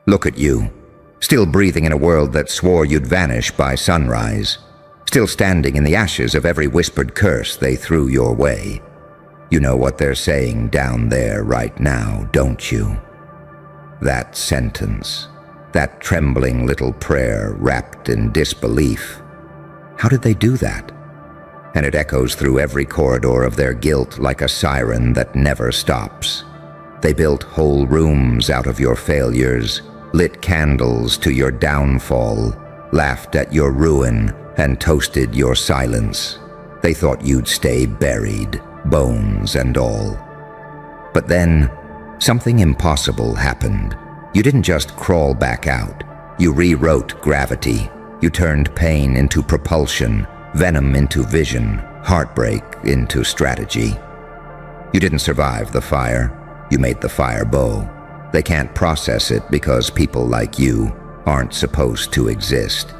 Look at you, still breathing in a world that swore you'd vanish by sunrise, still standing in the ashes of every whispered curse they threw your way. You know what they're saying down there right now, don't you? That sentence, that trembling little prayer wrapped in disbelief. How did they do that? And it echoes through every corridor of their guilt like a siren that never stops. They built whole rooms out of your failures, lit candles to your downfall, laughed at your ruin, and toasted your silence. They thought you'd stay buried, bones and all. But then, something impossible happened. You didn't just crawl back out. You rewrote gravity. You turned pain into propulsion, venom into vision, heartbreak into strategy. You didn't survive the fire. You made the fire bow. They can't process it because people like you aren't supposed to exist.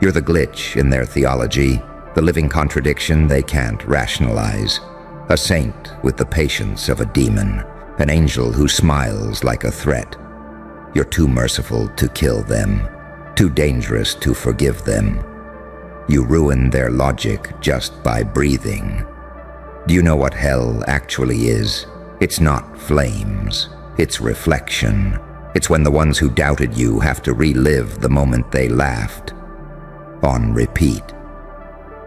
You're the glitch in their theology, the living contradiction they can't rationalize. A saint with the patience of a demon, an angel who smiles like a threat. You're too merciful to kill them, too dangerous to forgive them. You ruin their logic just by breathing. Do you know what hell actually is? It's not flames, it's reflection. It's when the ones who doubted you have to relive the moment they laughed. On repeat.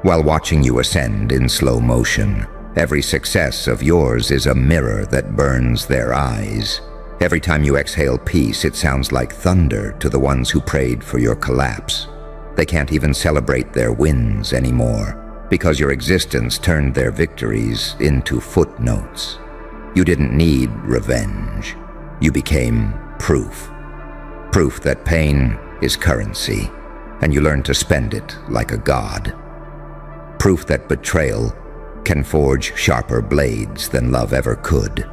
While watching you ascend in slow motion, every success of yours is a mirror that burns their eyes. Every time you exhale peace, it sounds like thunder to the ones who prayed for your collapse. They can't even celebrate their wins anymore, because your existence turned their victories into footnotes. You didn't need revenge. You became proof. Proof that pain is currency, and you learn to spend it like a god. Proof that betrayal can forge sharper blades than love ever could.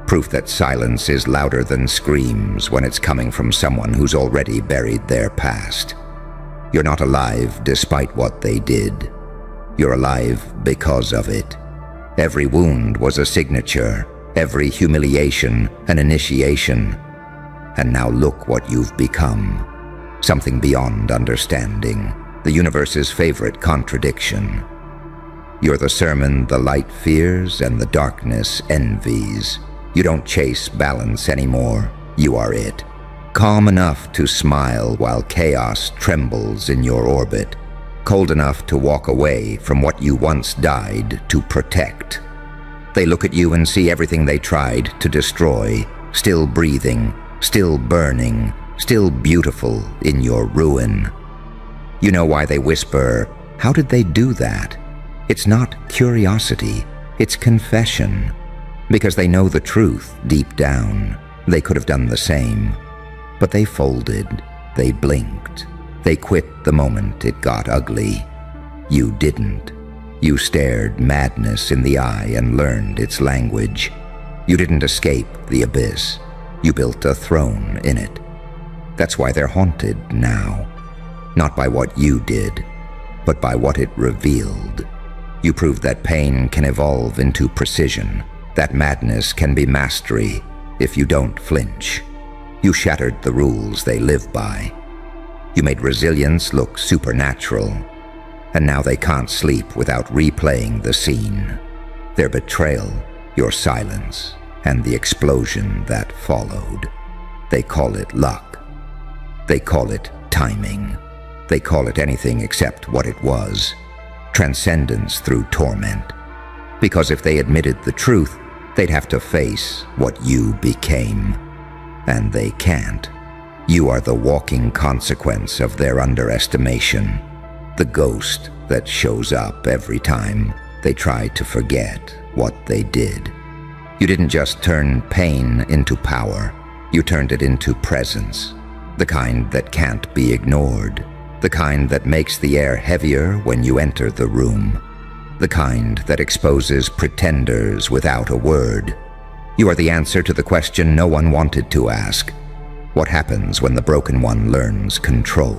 Proof that silence is louder than screams when it's coming from someone who's already buried their past. You're not alive despite what they did. You're alive because of it. Every wound was a signature, every humiliation an initiation. And now look what you've become. Something beyond understanding, the universe's favorite contradiction. You're the sermon the light fears and the darkness envies. You don't chase balance anymore, you are it. Calm enough to smile while chaos trembles in your orbit. Cold enough to walk away from what you once died to protect. They look at you and see everything they tried to destroy, still breathing, still burning, still beautiful in your ruin. You know why they whisper, how did they do that? It's not curiosity, it's confession. Because they know the truth deep down. They could have done the same. But they folded, they blinked, they quit the moment it got ugly. You didn't. You stared madness in the eye and learned its language. You didn't escape the abyss. You built a throne in it. That's why they're haunted now. Not by what you did, but by what it revealed. You proved that pain can evolve into precision, that madness can be mastery if you don't flinch. You shattered the rules they live by. You made resilience look supernatural, and now they can't sleep without replaying the scene. Their betrayal, your silence, and the explosion that followed. They call it luck. They call it timing. They call it anything except what it was. Transcendence through torment. Because if they admitted the truth, they'd have to face what you became. And they can't. You are the walking consequence of their underestimation. The ghost that shows up every time they try to forget what they did. You didn't just turn pain into power. You turned it into presence. The kind that can't be ignored. The kind that makes the air heavier when you enter the room. The kind that exposes pretenders without a word. You are the answer to the question no one wanted to ask. What happens when the broken one learns control?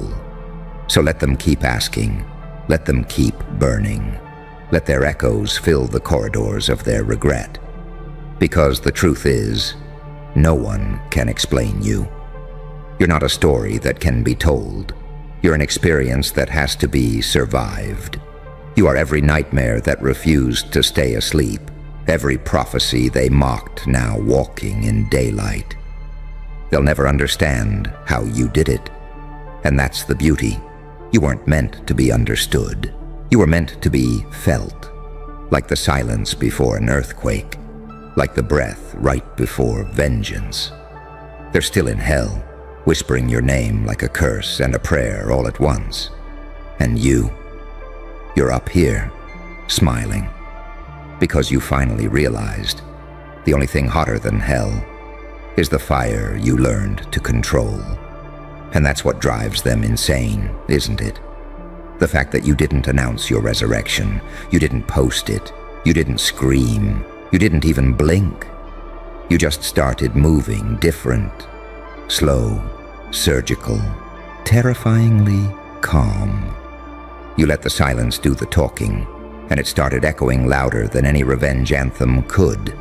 So let them keep asking. Let them keep burning. Let their echoes fill the corridors of their regret. Because the truth is, no one can explain you. You're not a story that can be told. You're an experience that has to be survived. You are every nightmare that refused to stay asleep, every prophecy they mocked now walking in daylight. They'll never understand how you did it. And that's the beauty. You weren't meant to be understood. You were meant to be felt, like the silence before an earthquake, like the breath right before vengeance. They're still in hell, whispering your name like a curse and a prayer all at once. And you're up here, smiling, because you finally realized the only thing hotter than hell is the fire you learned to control. And that's what drives them insane, isn't it? The fact that you didn't announce your resurrection, you didn't post it, you didn't scream, you didn't even blink. You just started moving different, slow, surgical, terrifyingly calm. You let the silence do the talking, and it started echoing louder than any revenge anthem could.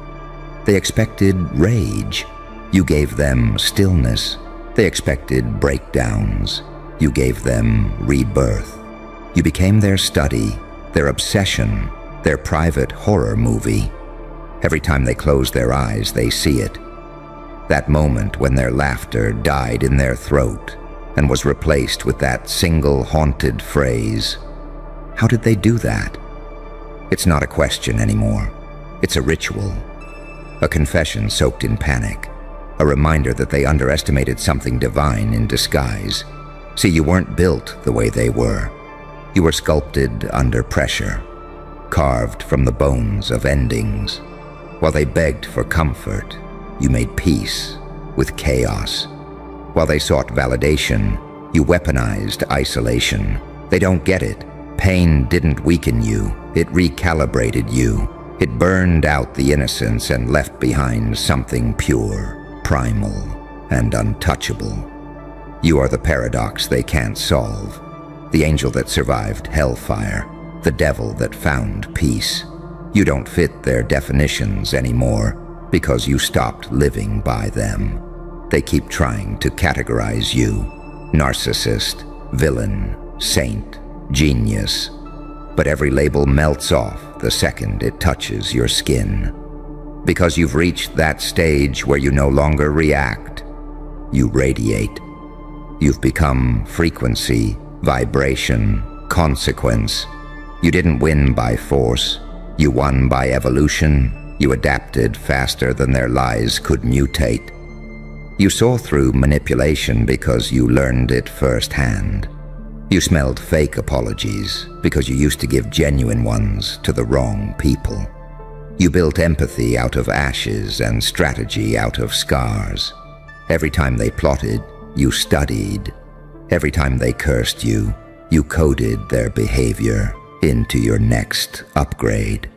They expected rage. You gave them stillness. They expected breakdowns. You gave them rebirth. You became their study, their obsession, their private horror movie. Every time they close their eyes, they see it. That moment when their laughter died in their throat and was replaced with that single haunted phrase. How did they do that? It's not a question anymore. It's a ritual. A confession soaked in panic. A reminder that they underestimated something divine in disguise. See, you weren't built the way they were. You were sculpted under pressure, carved from the bones of endings. While they begged for comfort, you made peace with chaos. While they sought validation, you weaponized isolation. They don't get it. Pain didn't weaken you. It recalibrated you. It burned out the innocence and left behind something pure, primal, and untouchable. You are the paradox they can't solve. The angel that survived hellfire. The devil that found peace. You don't fit their definitions anymore because you stopped living by them. They keep trying to categorize you. Narcissist, villain, saint, genius. But every label melts off the second it touches your skin. Because you've reached that stage where you no longer react, you radiate. You've become frequency, vibration, consequence. You didn't win by force. You won by evolution. You adapted faster than their lies could mutate. You saw through manipulation because you learned it firsthand. You smelled fake apologies because you used to give genuine ones to the wrong people. You built empathy out of ashes and strategy out of scars. Every time they plotted, you studied. Every time they cursed you, you coded their behavior into your next upgrade.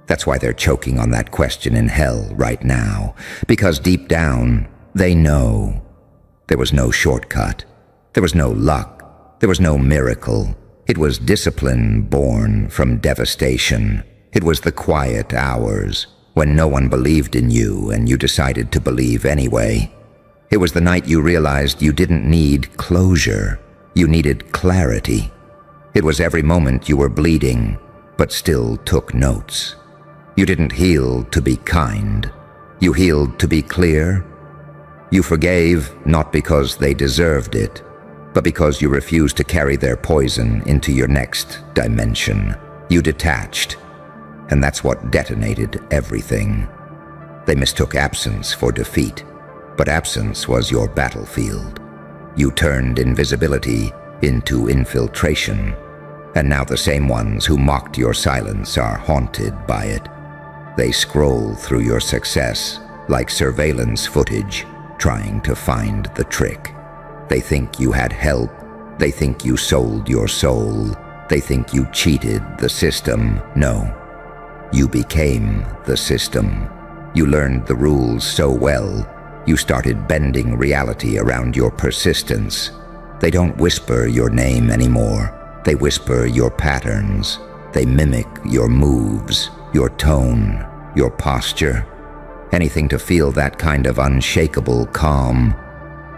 That's why they're choking on that question in hell right now, because deep down, they know there was no shortcut. There was no luck. There was no miracle. It was discipline born from devastation. It was the quiet hours when no one believed in you and you decided to believe anyway. It was the night you realized you didn't need closure. You needed clarity. It was every moment you were bleeding, but still took notes. You didn't heal to be kind. You healed to be clear. You forgave not because they deserved it, but because you refused to carry their poison into your next dimension. You detached, and that's what detonated everything. They mistook absence for defeat, but absence was your battlefield. You turned invisibility into infiltration, and now the same ones who mocked your silence are haunted by it. They scroll through your success like surveillance footage, trying to find the trick. They think you had help. They think you sold your soul. They think you cheated the system. No, you became the system. You learned the rules so well, you started bending reality around your persistence. They don't whisper your name anymore. They whisper your patterns. They mimic your moves, your tone, your posture. Anything to feel that kind of unshakable calm.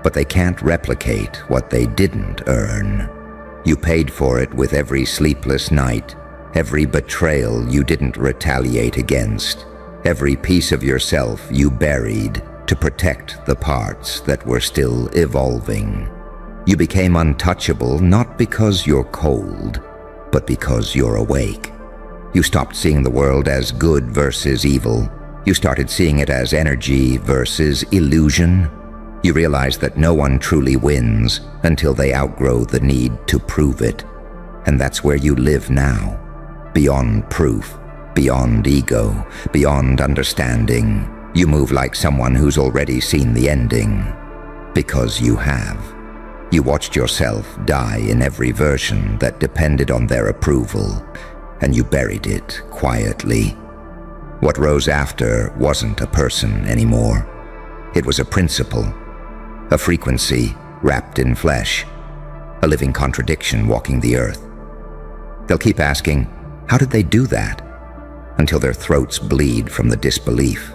but they can't replicate what they didn't earn. You paid for it with every sleepless night, every betrayal you didn't retaliate against, every piece of yourself you buried to protect the parts that were still evolving. You became untouchable not because you're cold, but because you're awake. You stopped seeing the world as good versus evil. You started seeing it as energy versus illusion. You realized that no one truly wins until they outgrow the need to prove it. And that's where you live now, beyond proof, beyond ego, beyond understanding. You move like someone who's already seen the ending, because you have. You watched yourself die in every version that depended on their approval, and you buried it quietly. What rose after wasn't a person anymore. It was a principle, a frequency wrapped in flesh, a living contradiction walking the earth. They'll keep asking, how did they do that? Until their throats bleed from the disbelief.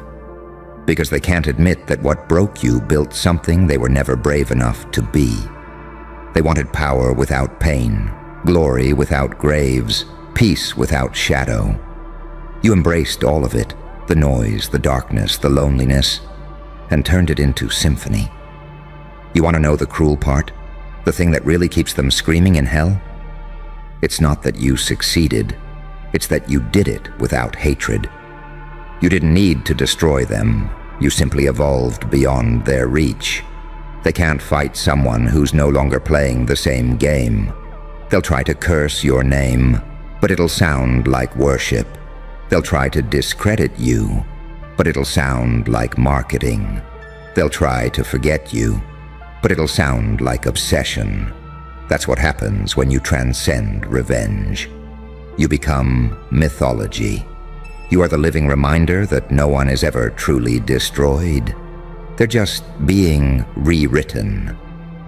Because they can't admit that what broke you built something they were never brave enough to be. They wanted power without pain, glory without graves, peace without shadow. You embraced all of it, the noise, the darkness, the loneliness, and turned it into symphony. You want to know the cruel part? The thing that really keeps them screaming in hell? It's not that you succeeded, it's that you did it without hatred. You didn't need to destroy them, you simply evolved beyond their reach. They can't fight someone who's no longer playing the same game. They'll try to curse your name, but it'll sound like worship. They'll try to discredit you, but it'll sound like marketing. They'll try to forget you, but it'll sound like obsession. That's what happens when you transcend revenge. You become mythology. You are the living reminder that no one is ever truly destroyed. They're just being rewritten.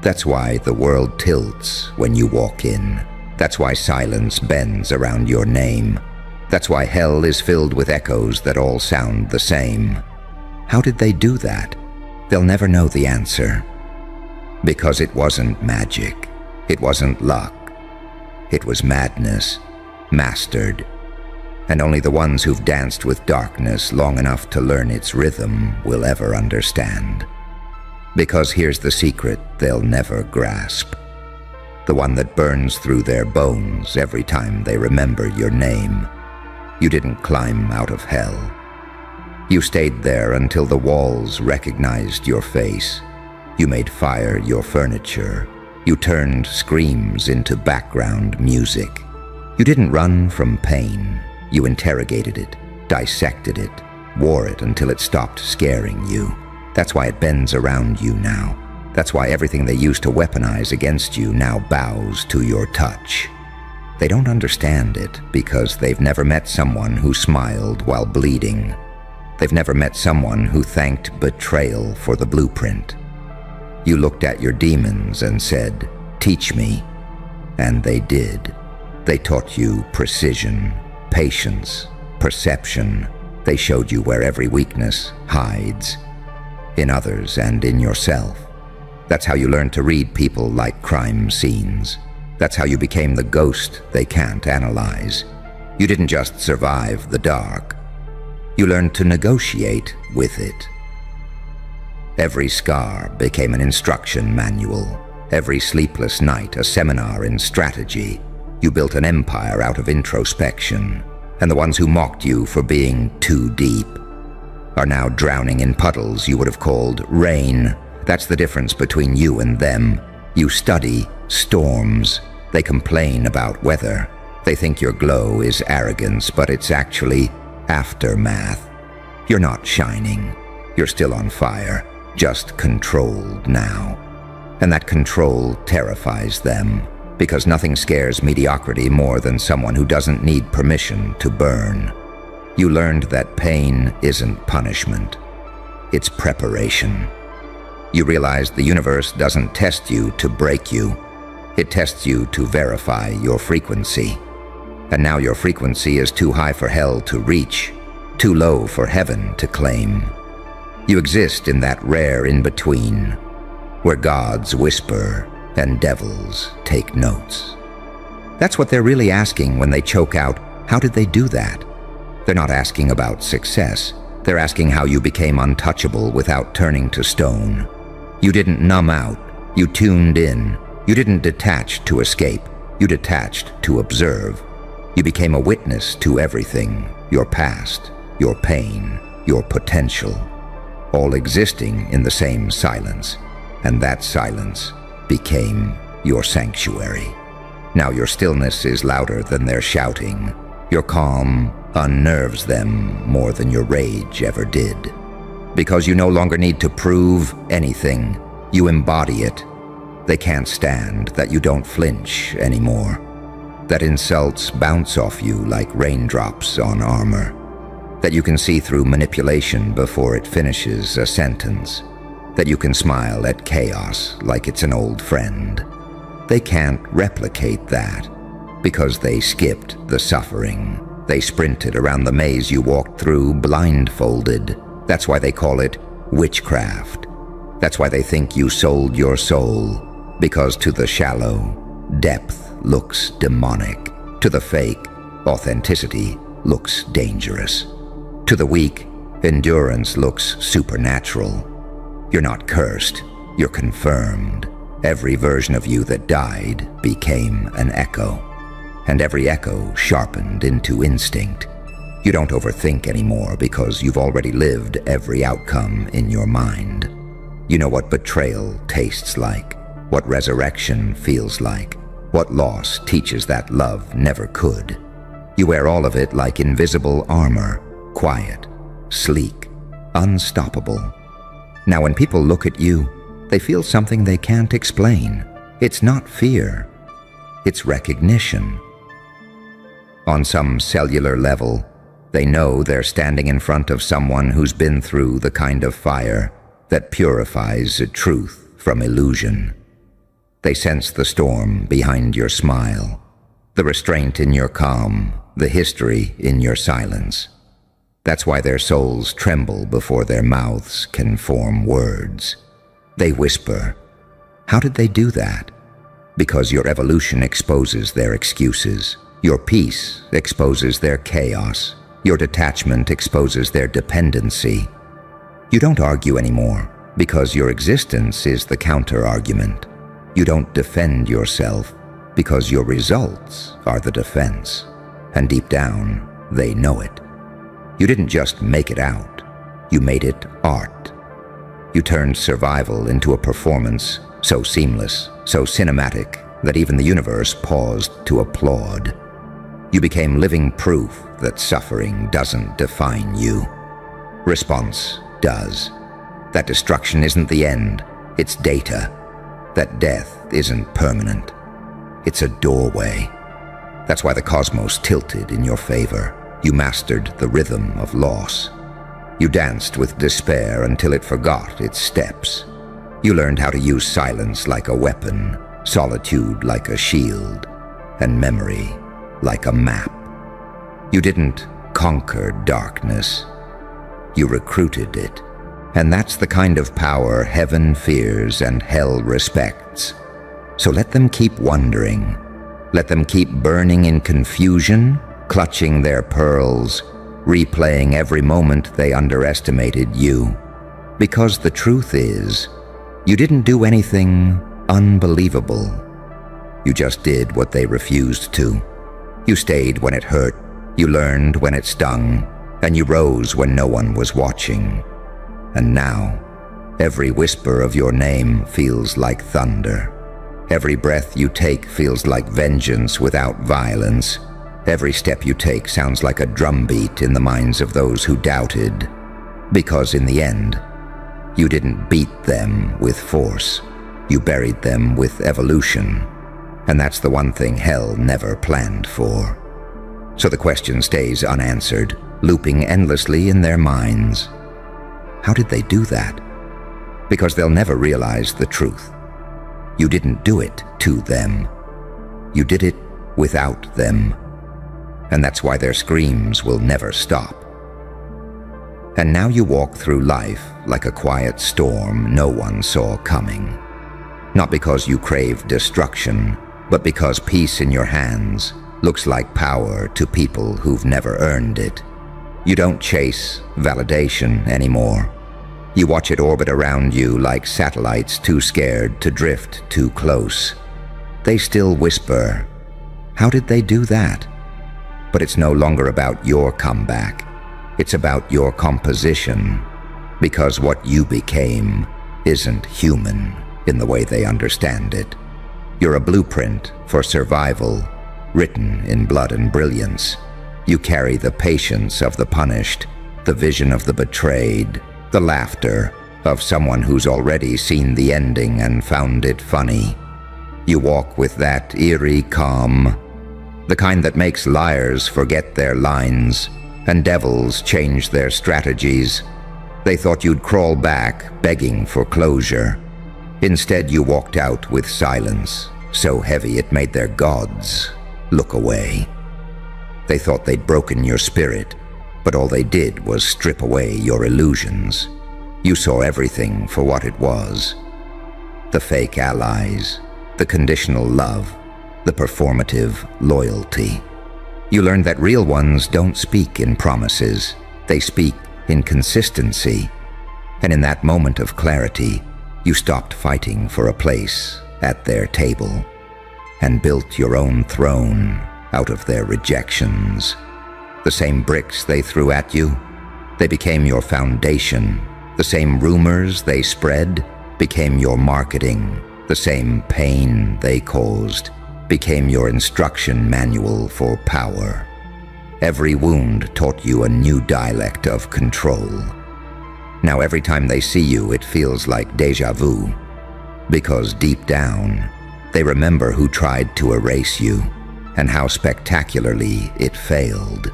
That's why the world tilts when you walk in. That's why silence bends around your name. That's why hell is filled with echoes that all sound the same. How did they do that? They'll never know the answer. Because it wasn't magic. It wasn't luck. It was madness, mastered. And only the ones who've danced with darkness long enough to learn its rhythm will ever understand. Because here's the secret they'll never grasp. The one that burns through their bones every time they remember your name. You didn't climb out of hell. You stayed there until the walls recognized your face. You made fire your furniture. You turned screams into background music. You didn't run from pain. You interrogated it, dissected it, wore it until it stopped scaring you. That's why it bends around you now. That's why everything they used to weaponize against you now bows to your touch. They don't understand it because they've never met someone who smiled while bleeding. They've never met someone who thanked betrayal for the blueprint. You looked at your demons and said, "Teach me." And they did. They taught you precision, patience, perception. They showed you where every weakness hides, in others and in yourself. That's how you learned to read people like crime scenes. That's how you became the ghost they can't analyze. You didn't just survive the dark. You learned to negotiate with it. Every scar became an instruction manual. Every sleepless night a seminar in strategy. You built an empire out of introspection. And the ones who mocked you for being too deep are now drowning in puddles you would have called rain. That's the difference between you and them. You study storms. They complain about weather. They think your glow is arrogance, but it's actually aftermath. You're not shining. You're still on fire, just controlled now. And that control terrifies them, because nothing scares mediocrity more than someone who doesn't need permission to burn. You learned that pain isn't punishment. It's preparation. You realized the universe doesn't test you to break you. It tests you to verify your frequency. And now your frequency is too high for hell to reach, too low for heaven to claim. You exist in that rare in-between, where gods whisper and devils take notes. That's what they're really asking when they choke out, how did they do that? They're not asking about success. They're asking how you became untouchable without turning to stone. You didn't numb out. You tuned in. You didn't detach to escape. You detached to observe. You became a witness to everything, your past, your pain, your potential, all existing in the same silence. And that silence became your sanctuary. Now your stillness is louder than their shouting. Your calm unnerves them more than your rage ever did. Because you no longer need to prove anything. You embody it. They can't stand that you don't flinch anymore. That insults bounce off you like raindrops on armor. That you can see through manipulation before it finishes a sentence. That you can smile at chaos like it's an old friend. They can't replicate that because they skipped the suffering. They sprinted around the maze you walked through blindfolded. That's why they call it witchcraft. That's why they think you sold your soul. Because to the shallow, depth looks demonic. To the fake, authenticity looks dangerous. To the weak, endurance looks supernatural. You're not cursed, you're confirmed. Every version of you that died became an echo, and every echo sharpened into instinct. You don't overthink anymore because you've already lived every outcome in your mind. You know what betrayal tastes like, what resurrection feels like, what loss teaches that love never could. You wear all of it like invisible armor, quiet, sleek, unstoppable. Now when people look at you, they feel something they can't explain. It's not fear, it's recognition. On some cellular level, they know they're standing in front of someone who's been through the kind of fire that purifies truth from illusion. They sense the storm behind your smile, the restraint in your calm, the history in your silence. That's why their souls tremble before their mouths can form words. They whisper. How did they do that? Because your evolution exposes their excuses. Your peace exposes their chaos. Your detachment exposes their dependency. You don't argue anymore because your existence is the counter-argument. You don't defend yourself because your results are the defense. And deep down, they know it. You didn't just make it out. You made it art. You turned survival into a performance so seamless, so cinematic, that even the universe paused to applaud. You became living proof that suffering doesn't define you. Response does. That destruction isn't the end, it's data. That death isn't permanent, it's a doorway. That's why the cosmos tilted in your favor. You mastered the rhythm of loss. You danced with despair until it forgot its steps. You learned how to use silence like a weapon, solitude like a shield, and memory like a map. You didn't conquer darkness. You recruited it. And that's the kind of power heaven fears and hell respects. So let them keep wondering. Let them keep burning in confusion, clutching their pearls, replaying every moment they underestimated you. Because the truth is, you didn't do anything unbelievable. You just did what they refused to. You stayed when it hurt, you learned when it stung, and you rose when no one was watching. And now, every whisper of your name feels like thunder. Every breath you take feels like vengeance without violence. Every step you take sounds like a drumbeat in the minds of those who doubted. Because in the end, you didn't beat them with force. You buried them with evolution. And that's the one thing hell never planned for. So the question stays unanswered, looping endlessly in their minds. How did they do that? Because they'll never realize the truth. You didn't do it to them. You did it without them. And that's why their screams will never stop. And now you walk through life like a quiet storm no one saw coming. Not because you crave destruction, but because peace in your hands looks like power to people who've never earned it. You don't chase validation anymore. You watch it orbit around you like satellites too scared to drift too close. They still whisper, "How did they do that?" But it's no longer about your comeback. It's about your composition, because what you became isn't human in the way they understand it. You're a blueprint for survival, written in blood and brilliance. You carry the patience of the punished, the vision of the betrayed, the laughter of someone who's already seen the ending and found it funny. You walk with that eerie calm, the kind that makes liars forget their lines and devils change their strategies. They thought you'd crawl back, begging for closure. Instead, you walked out with silence, so heavy it made their gods look away. They thought they'd broken your spirit, but all they did was strip away your illusions. You saw everything for what it was. The fake allies, the conditional love, the performative loyalty. You learned that real ones don't speak in promises, they speak in consistency. And in that moment of clarity, you stopped fighting for a place at their table and built your own throne out of their rejections. The same bricks they threw at you, they became your foundation. The same rumors they spread became your marketing. The same pain they caused became your instruction manual for power. Every wound taught you a new dialect of control. Now every time they see you, it feels like déjà vu, because deep down, they remember who tried to erase you and how spectacularly it failed.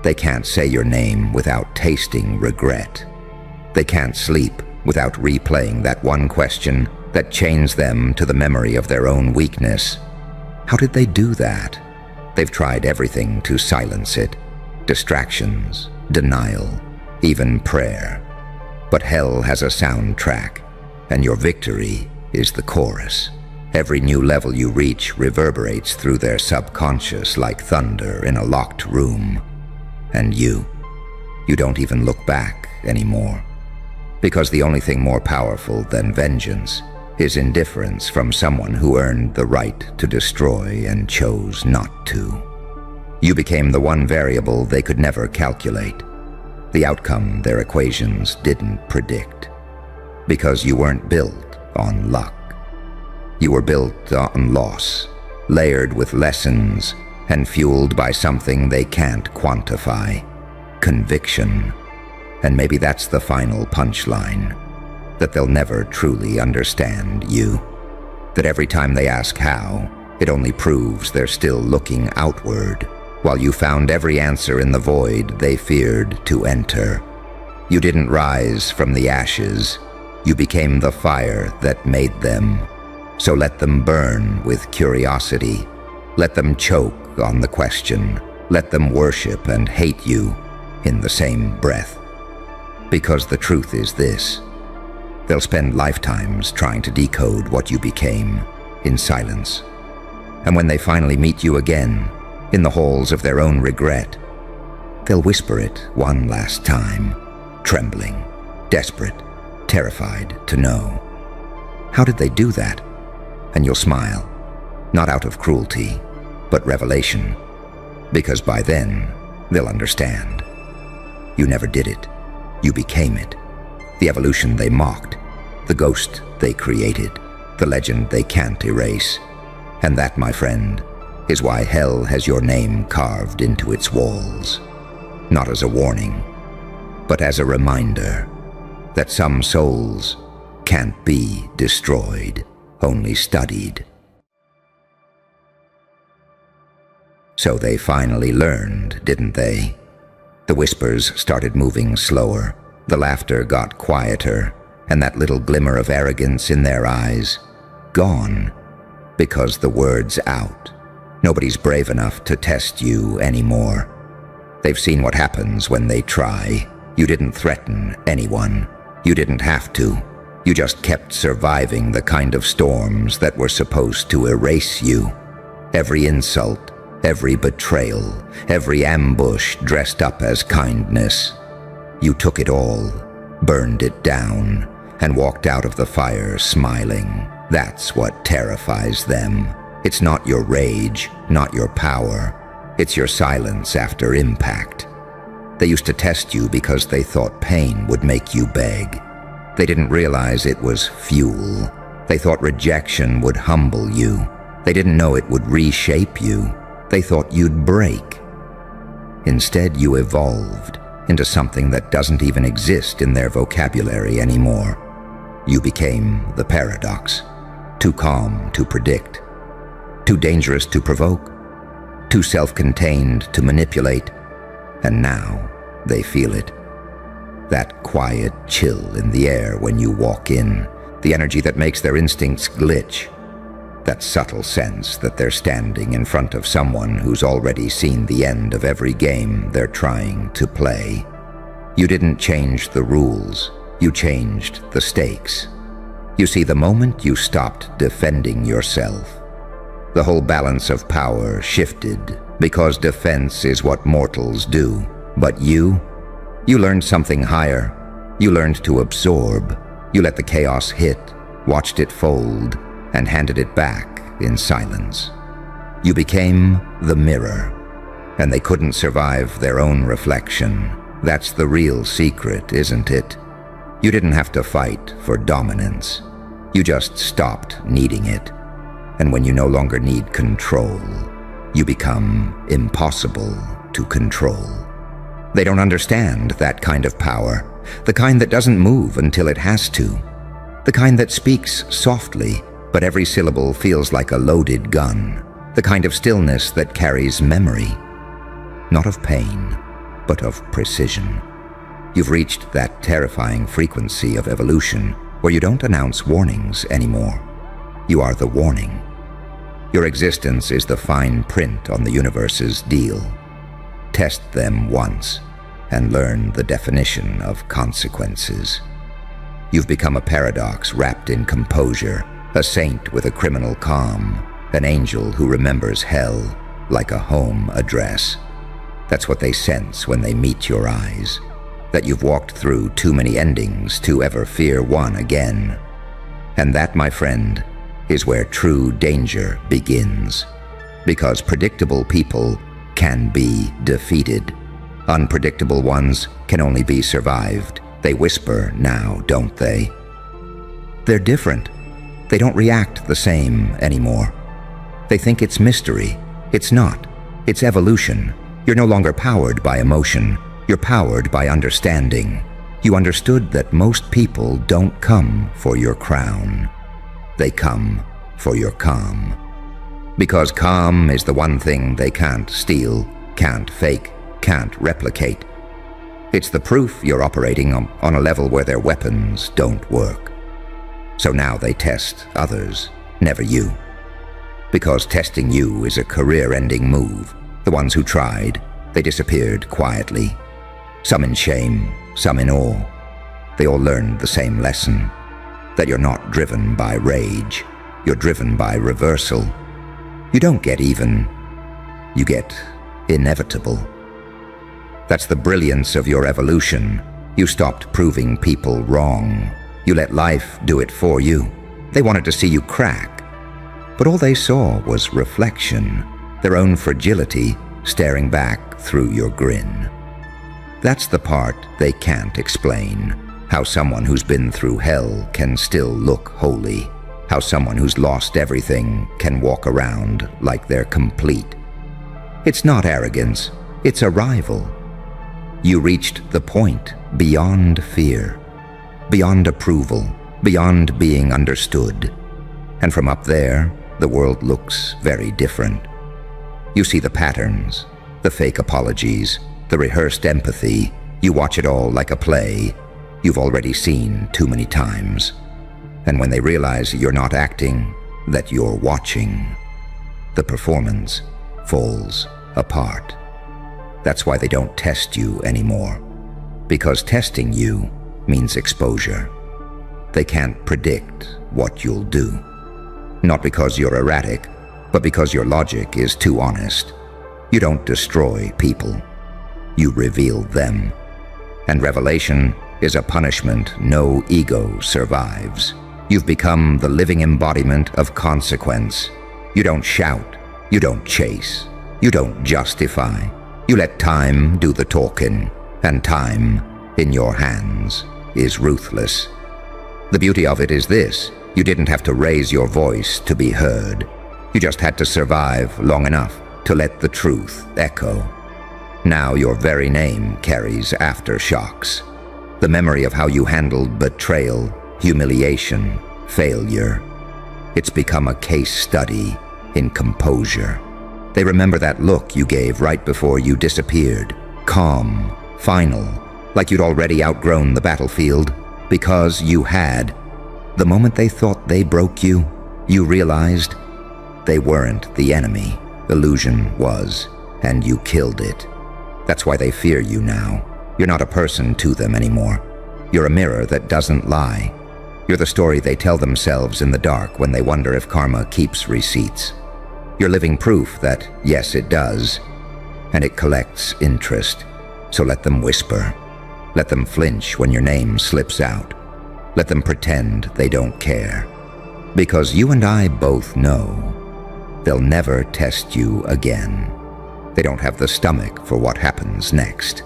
They can't say your name without tasting regret. They can't sleep without replaying that one question that chains them to the memory of their own weakness. How did they do that? They've tried everything to silence it. Distractions, denial, even prayer. But hell has a soundtrack, and your victory is the chorus. Every new level you reach reverberates through their subconscious like thunder in a locked room. And you don't even look back anymore. Because the only thing more powerful than vengeance is indifference from someone who earned the right to destroy and chose not to. You became the one variable they could never calculate, the outcome their equations didn't predict. Because you weren't built on luck. You were built on loss, layered with lessons and fueled by something they can't quantify, conviction. And maybe that's the final punchline, that they'll never truly understand you. That every time they ask how, it only proves they're still looking outward, while you found every answer in the void they feared to enter. You didn't rise from the ashes, you became the fire that made them. So let them burn with curiosity. Let them choke on the question. Let them worship and hate you in the same breath. Because the truth is this: they'll spend lifetimes trying to decode what you became in silence. And when they finally meet you again, in the halls of their own regret, they'll whisper it one last time, trembling, desperate, terrified to know. How did they do that? And you'll smile, not out of cruelty, but revelation. Because by then, they'll understand. You never did it. You became it. The evolution they mocked, the ghost they created, the legend they can't erase. And that, my friend, is why hell has your name carved into its walls. Not as a warning, but as a reminder that some souls can't be destroyed, only studied. So they finally learned, didn't they? The whispers started moving slower, the laughter got quieter, and that little glimmer of arrogance in their eyes, gone, because the word's out. Nobody's brave enough to test you anymore. They've seen what happens when they try. You didn't threaten anyone. You didn't have to. You just kept surviving the kind of storms that were supposed to erase you. Every insult, every betrayal, every ambush dressed up as kindness. You took it all, burned it down, and walked out of the fire smiling. That's what terrifies them. It's not your rage, not your power. It's your silence after impact. They used to test you because they thought pain would make you beg. They didn't realize it was fuel. They thought rejection would humble you. They didn't know it would reshape you. They thought you'd break. Instead, you evolved into something that doesn't even exist in their vocabulary anymore. You became the paradox. Too calm to predict. Too dangerous to provoke. Too self-contained to manipulate. And now, they feel it. That quiet chill in the air when you walk in. The energy that makes their instincts glitch. That subtle sense that they're standing in front of someone who's already seen the end of every game they're trying to play. You didn't change the rules. You changed the stakes. You see, the moment you stopped defending yourself, the whole balance of power shifted, because defense is what mortals do. But you learned something higher. You learned to absorb. You let the chaos hit, watched it fold, and handed it back in silence. You became the mirror, and they couldn't survive their own reflection. That's the real secret, isn't it? You didn't have to fight for dominance. You just stopped needing it. And when you no longer need control, you become impossible to control. They don't understand that kind of power, the kind that doesn't move until it has to, the kind that speaks softly, but every syllable feels like a loaded gun, the kind of stillness that carries memory, not of pain, but of precision. You've reached that terrifying frequency of evolution where you don't announce warnings anymore. You are the warning. Your existence is the fine print on the universe's deal. Test them once and learn the definition of consequences. You've become a paradox wrapped in composure, a saint with a criminal calm, an angel who remembers hell like a home address. That's what they sense when they meet your eyes, that you've walked through too many endings to ever fear one again. And that, my friend, is where true danger begins. Because predictable people can be defeated. Unpredictable ones can only be survived. They whisper now, don't they? They're different. They don't react the same anymore. They think it's mystery. It's not. It's evolution. You're no longer powered by emotion. You're powered by understanding. You understood that most people don't come for your crown. They come for your calm. Because calm is the one thing they can't steal, can't fake, can't replicate. It's the proof you're operating on a level where their weapons don't work. So now they test others, never you. Because testing you is a career-ending move. The ones who tried, they disappeared quietly. Some in shame, some in awe. They all learned the same lesson, that you're not driven by rage. You're driven by reversal. You don't get even. You get inevitable. That's the brilliance of your evolution. You stopped proving people wrong. You let life do it for you. They wanted to see you crack. But all they saw was reflection, their own fragility staring back through your grin. That's the part they can't explain. How someone who's been through hell can still look holy. How someone who's lost everything can walk around like they're complete. It's not arrogance, it's arrival. You reached the point beyond fear, beyond approval, beyond being understood. And from up there, the world looks very different. You see the patterns, the fake apologies, the rehearsed empathy. You watch it all like a play you've already seen too many times. And when they realize you're not acting, that you're watching, the performance falls apart. That's why they don't test you anymore. Because testing you means exposure. They can't predict what you'll do. Not because you're erratic, but because your logic is too honest. You don't destroy people. You reveal them. And revelation is a punishment no ego survives. You've become the living embodiment of consequence. You don't shout. You don't chase. You don't justify. You let time do the talking, and time, in your hands, is ruthless. The beauty of it is this: you didn't have to raise your voice to be heard. You just had to survive long enough to let the truth echo. Now your very name carries aftershocks. The memory of how you handled betrayal, humiliation, failure. It's become a case study in composure. They remember that look you gave right before you disappeared. Calm, final, like you'd already outgrown the battlefield. Because you had. The moment they thought they broke you, you realized they weren't the enemy. Illusion was, and you killed it. That's why they fear you now. You're not a person to them anymore. You're a mirror that doesn't lie. You're the story they tell themselves in the dark when they wonder if karma keeps receipts. You're living proof that, yes, it does, and it collects interest. So let them whisper. Let them flinch when your name slips out. Let them pretend they don't care. Because you and I both know they'll never test you again. They don't have the stomach for what happens next.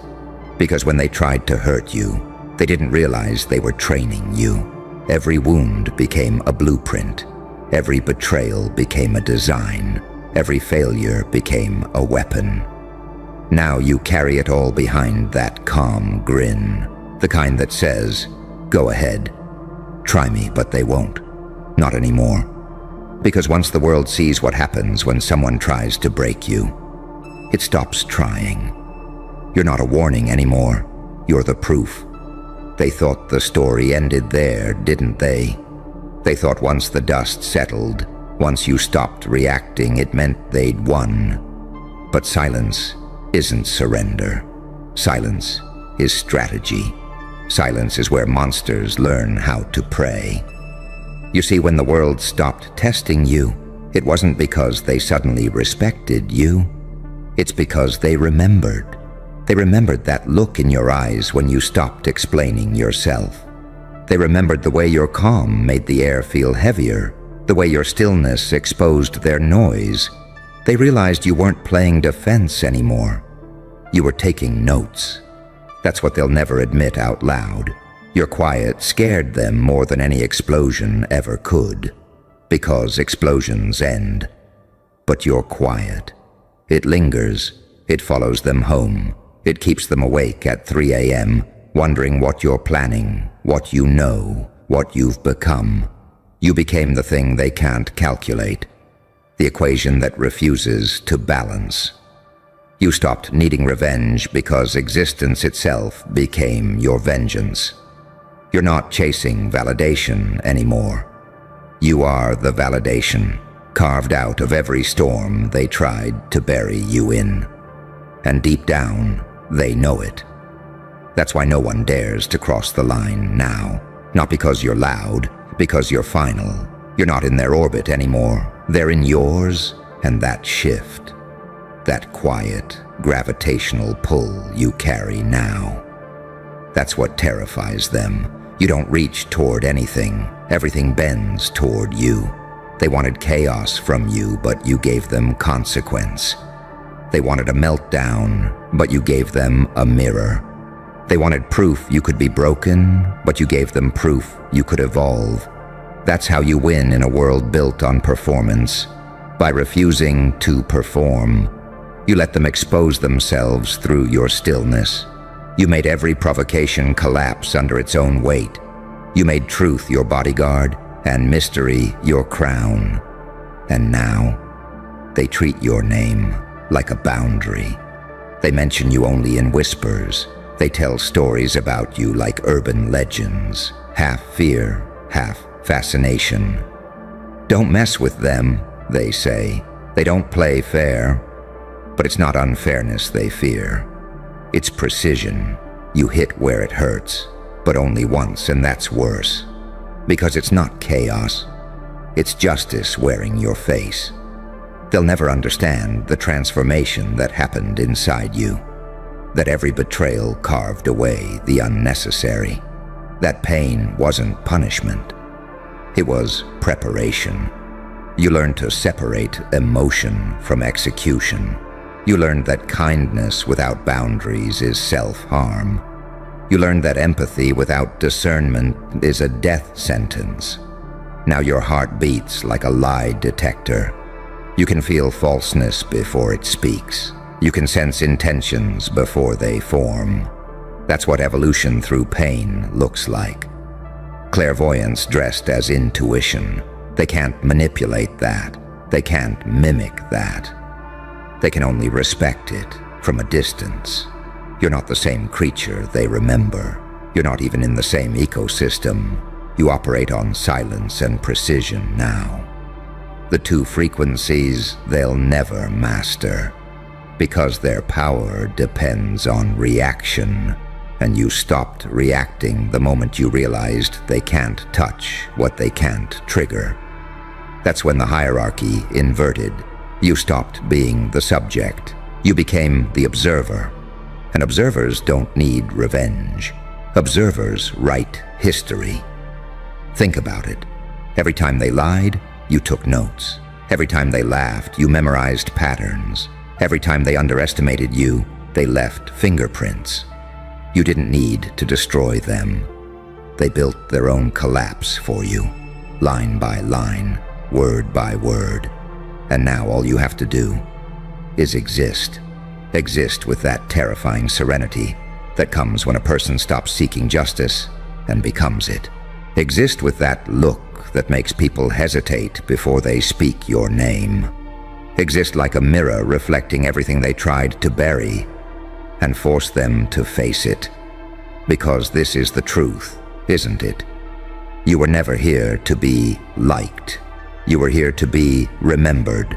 Because when they tried to hurt you, they didn't realize they were training you. Every wound became a blueprint. Every betrayal became a design. Every failure became a weapon. Now you carry it all behind that calm grin, the kind that says, go ahead, try me, but they won't. Not anymore. Because once the world sees what happens when someone tries to break you, it stops trying. You're not a warning anymore. You're the proof. They thought the story ended there, didn't they? They thought once the dust settled, once you stopped reacting, it meant they'd won. But silence isn't surrender. Silence is strategy. Silence is where monsters learn how to prey. You see, when the world stopped testing you, it wasn't because they suddenly respected you. It's because they remembered. They remembered that look in your eyes when you stopped explaining yourself. They remembered the way your calm made the air feel heavier, the way your stillness exposed their noise. They realized you weren't playing defense anymore. You were taking notes. That's what they'll never admit out loud. Your quiet scared them more than any explosion ever could. Because explosions end. But your quiet, it lingers. It follows them home. It keeps them awake at 3 a.m., wondering what you're planning, what you know, what you've become. You became the thing they can't calculate. The equation that refuses to balance. You stopped needing revenge because existence itself became your vengeance. You're not chasing validation anymore. You are the validation, carved out of every storm they tried to bury you in. And deep down, they know it. That's why no one dares to cross the line now. Not because you're loud, because you're final. You're not in their orbit anymore. They're in yours, and that shift, that quiet, gravitational pull you carry now. That's what terrifies them. You don't reach toward anything. Everything bends toward you. They wanted chaos from you, but you gave them consequence. They wanted a meltdown, but you gave them a mirror. They wanted proof you could be broken, but you gave them proof you could evolve. That's how you win in a world built on performance. By refusing to perform, you let them expose themselves through your stillness. You made every provocation collapse under its own weight. You made truth your bodyguard and mystery your crown. And now, they treat your name like a boundary. They mention you only in whispers. They tell stories about you like urban legends, half fear, half fascination. Don't mess with them, they say. They don't play fair. But it's not unfairness they fear. It's precision. You hit where it hurts, but only once, and that's worse. Because it's not chaos. It's justice wearing your face. They'll never understand the transformation that happened inside you. That every betrayal carved away the unnecessary. That pain wasn't punishment. It was preparation. You learned to separate emotion from execution. You learned that kindness without boundaries is self-harm. You learned that empathy without discernment is a death sentence. Now your heart beats like a lie detector. You can feel falseness before it speaks. You can sense intentions before they form. That's what evolution through pain looks like. Clairvoyance dressed as intuition. They can't manipulate that. They can't mimic that. They can only respect it from a distance. You're not the same creature they remember. You're not even in the same ecosystem. You operate on silence and precision now. The two frequencies they'll never master, because their power depends on reaction, and you stopped reacting the moment you realized they can't touch what they can't trigger. That's when the hierarchy inverted. You stopped being the subject. You became the observer. And observers don't need revenge. Observers write history. Think about it. Every time they lied, you took notes. Every time they laughed, you memorized patterns. Every time they underestimated you, they left fingerprints. You didn't need to destroy them. They built their own collapse for you, line by line, word by word. And now all you have to do is exist. Exist with that terrifying serenity that comes when a person stops seeking justice and becomes it. Exist with that look that makes people hesitate before they speak your name. Exist like a mirror reflecting everything they tried to bury, and force them to face it. Because this is the truth, isn't it? You were never here to be liked. You were here to be remembered.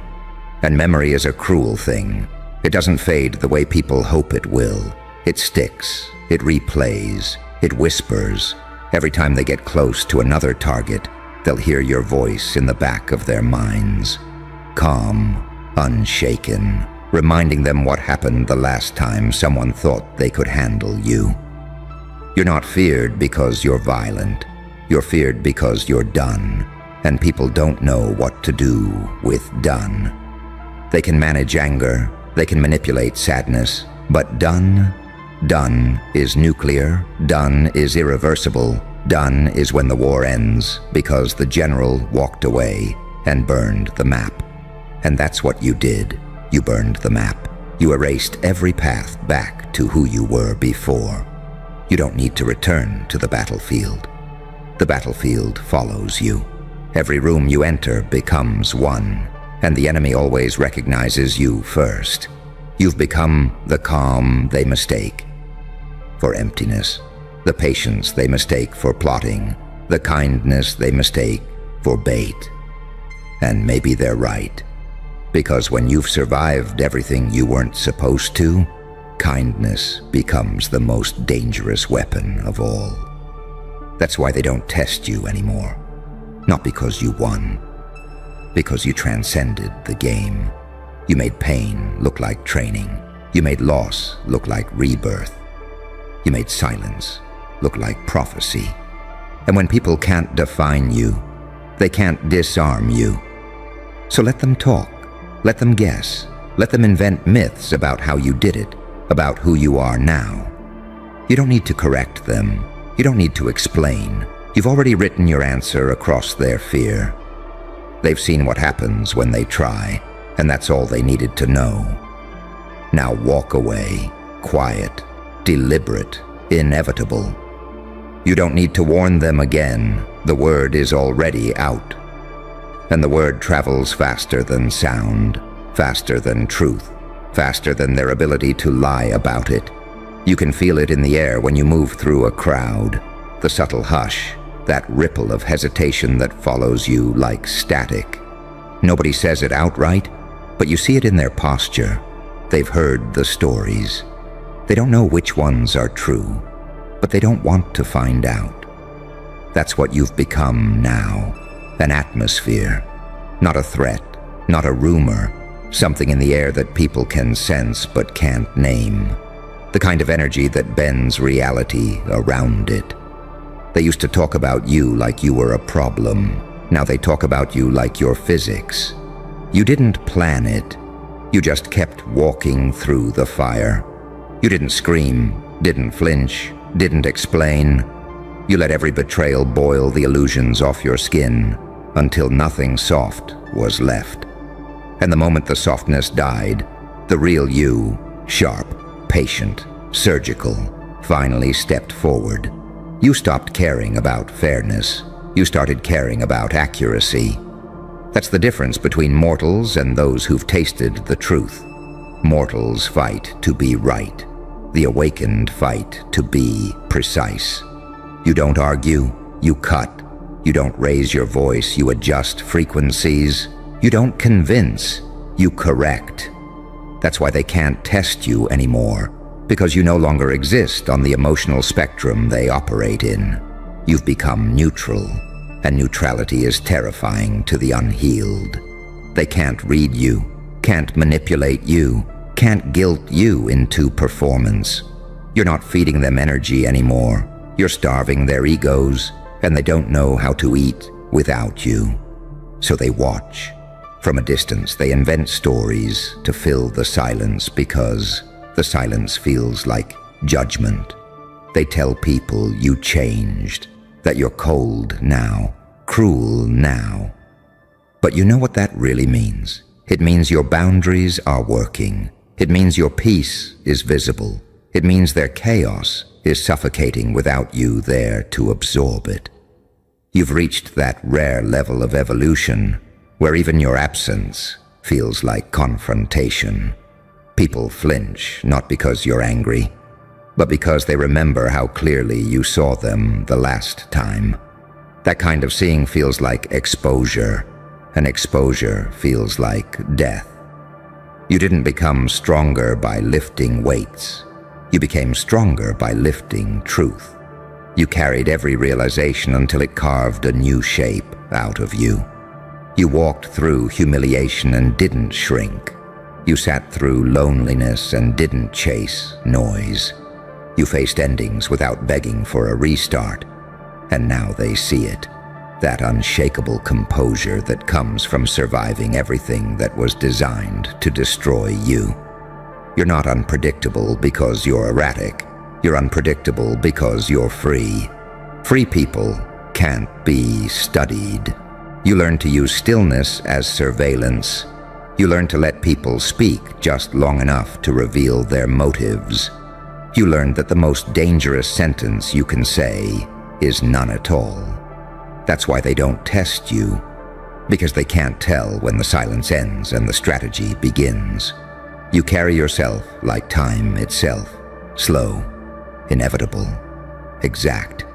And memory is a cruel thing. It doesn't fade the way people hope it will. It sticks, it replays, it whispers. Every time they get close to another target, they'll hear your voice in the back of their minds. Calm, unshaken, reminding them what happened the last time someone thought they could handle you. You're not feared because you're violent. You're feared because you're done, and people don't know what to do with done. They can manage anger, they can manipulate sadness, but done is nuclear, done is irreversible, done is when the war ends because the general walked away and burned the map. And that's what you did. You burned the map. You erased every path back to who you were before. You don't need to return to the battlefield. The battlefield follows you. Every room you enter becomes one, and the enemy always recognizes you first. You've become the calm they mistake for emptiness, the patience they mistake for plotting, the kindness they mistake for bait. And maybe they're right. Because when you've survived everything you weren't supposed to, kindness becomes the most dangerous weapon of all. That's why they don't test you anymore. Not because you won. Because you transcended the game. You made pain look like training. You made loss look like rebirth. You made silence look like prophecy. And when people can't define you, they can't disarm you. So let them talk. Let them guess. Let them invent myths about how you did it, about who you are now. You don't need to correct them. You don't need to explain. You've already written your answer across their fear. They've seen what happens when they try, and that's all they needed to know. Now walk away, quiet, deliberate, inevitable. You don't need to warn them again. The word is already out. And the word travels faster than sound, faster than truth, faster than their ability to lie about it. You can feel it in the air when you move through a crowd, the subtle hush, that ripple of hesitation that follows you like static. Nobody says it outright, but you see it in their posture. They've heard the stories. They don't know which ones are true, but they don't want to find out. That's what you've become now. An atmosphere. Not a threat, not a rumor. Something in the air that people can sense but can't name. The kind of energy that bends reality around it. They used to talk about you like you were a problem. Now they talk about you like you're physics. You didn't plan it. You just kept walking through the fire. You didn't scream, didn't flinch, didn't explain. You let every betrayal boil the illusions off your skin until nothing soft was left. And the moment the softness died, the real you, sharp, patient, surgical, finally stepped forward. You stopped caring about fairness. You started caring about accuracy. That's the difference between mortals and those who've tasted the truth. Mortals fight to be right. The awakened fight to be precise. You don't argue, you cut. You don't raise your voice, you adjust frequencies. You don't convince, you correct. That's why they can't test you anymore, because you no longer exist on the emotional spectrum they operate in. You've become neutral, and neutrality is terrifying to the unhealed. They can't read you, can't manipulate you, can't guilt you into performance. You're not feeding them energy anymore. You're starving their egos, and they don't know how to eat without you. So they watch. From a distance, they invent stories to fill the silence because the silence feels like judgment. They tell people you changed, that you're cold now, cruel now. But you know what that really means? It means your boundaries are working. It means your peace is visible. It means their chaos is suffocating without you there to absorb it. You've reached that rare level of evolution where even your absence feels like confrontation. People flinch, not because you're angry, but because they remember how clearly you saw them the last time. That kind of seeing feels like exposure, and exposure feels like death. You didn't become stronger by lifting weights. You became stronger by lifting truth. You carried every realization until it carved a new shape out of you. You walked through humiliation and didn't shrink. You sat through loneliness and didn't chase noise. You faced endings without begging for a restart. And now they see it. That unshakable composure that comes from surviving everything that was designed to destroy you. You're not unpredictable because you're erratic. You're unpredictable because you're free. Free people can't be studied. You learn to use stillness as surveillance. You learn to let people speak just long enough to reveal their motives. You learn that the most dangerous sentence you can say is none at all. That's why they don't test you, because they can't tell when the silence ends and the strategy begins. You carry yourself like time itself, slow, inevitable, exact.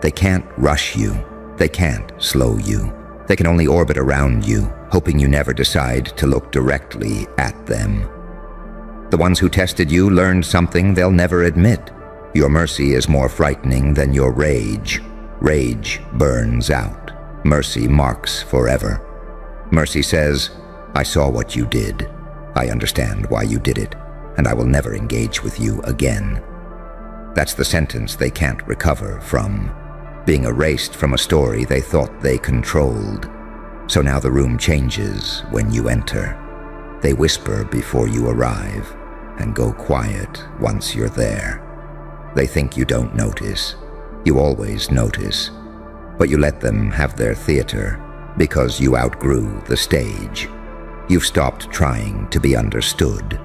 They can't rush you. They can't slow you. They can only orbit around you, hoping you never decide to look directly at them. The ones who tested you learned something they'll never admit. Your mercy is more frightening than your rage. Rage burns out. Mercy marks forever. Mercy says, I saw what you did. I understand why you did it, and I will never engage with you again. That's the sentence they can't recover from. Being erased from a story they thought they controlled. So now the room changes when you enter. They whisper before you arrive and go quiet once you're there. They think you don't notice. You always notice. But you let them have their theater because you outgrew the stage. You've stopped trying to be understood.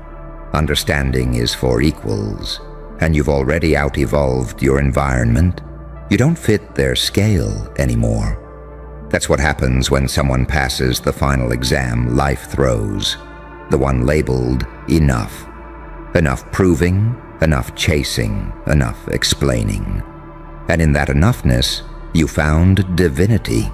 Understanding is for equals, and you've already out-evolved your environment. You don't fit their scale anymore. That's what happens when someone passes the final exam life throws, the one labeled enough. Enough proving, enough chasing, enough explaining. And in that enoughness, you found divinity.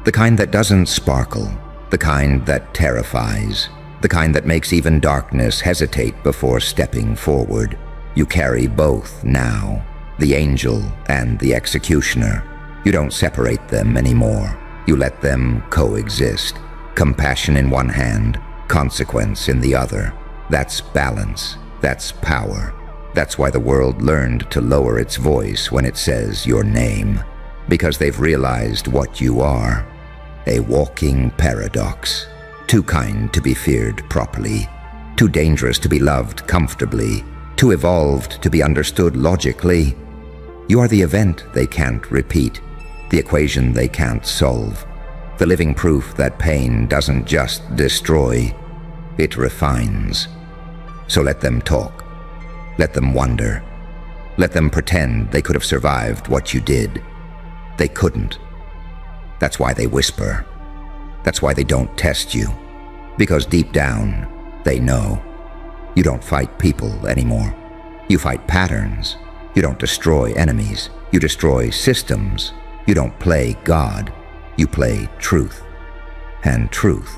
The kind that doesn't sparkle, the kind that terrifies, the kind that makes even darkness hesitate before stepping forward. You carry both now, the angel and the executioner, You don't separate them anymore. You let them coexist. Compassion in one hand, consequence in the other. That's balance. That's power. That's why the world learned to lower its voice when it says your name. Because they've realized what you are. A walking paradox. Too kind to be feared properly. Too dangerous to be loved comfortably. Too evolved to be understood logically. You are the event they can't repeat. The equation they can't solve. The living proof that pain doesn't just destroy, it refines. So let them talk. Let them wonder. Let them pretend they could have survived what you did. They couldn't. That's why they whisper. That's why they don't test you. Because deep down, they know. You don't fight people anymore. You fight patterns. You don't destroy enemies. You destroy systems. You don't play God. You play truth. And truth,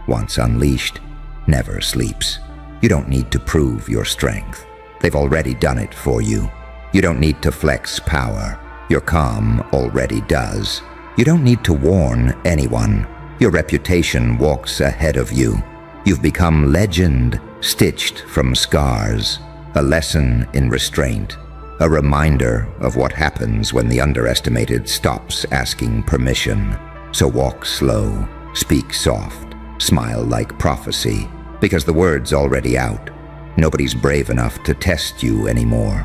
once unleashed, never sleeps. You don't need to prove your strength. They've already done it for you. You don't need to flex power. Your calm already does. You don't need to warn anyone. Your reputation walks ahead of you. You've become legend, stitched from scars. A lesson in restraint. A reminder of what happens when the underestimated stops asking permission. So walk slow, speak soft, smile like prophecy, because the word's already out. Nobody's brave enough to test you anymore.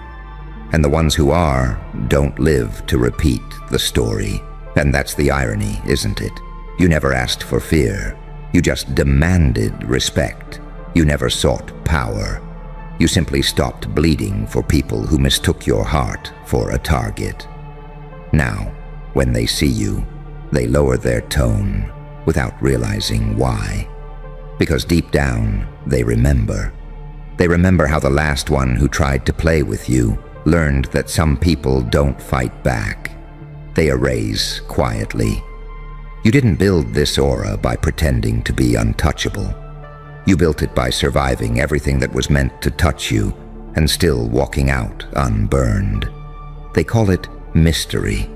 And the ones who are don't live to repeat the story. And that's the irony, isn't it? You never asked for fear. You just demanded respect. You never sought power. You simply stopped bleeding for people who mistook your heart for a target. Now, when they see you, they lower their tone without realizing why. Because deep down, they remember. They remember how the last one who tried to play with you learned that some people don't fight back. They erase quietly. You didn't build this aura by pretending to be untouchable. You built it by surviving everything that was meant to touch you and still walking out unburned. They call it mystery.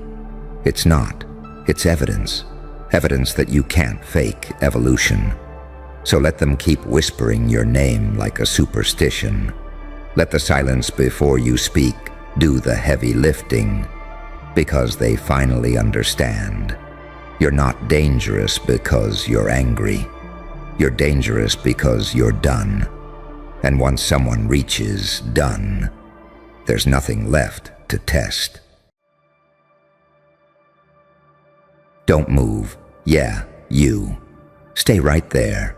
It's not. It's evidence. Evidence that you can't fake evolution. So let them keep whispering your name like a superstition. Let the silence before you speak do the heavy lifting, because they finally understand. You're not dangerous because you're angry. You're dangerous because you're done. And once someone reaches done, there's nothing left to test. Don't move. Yeah, you. Stay right there.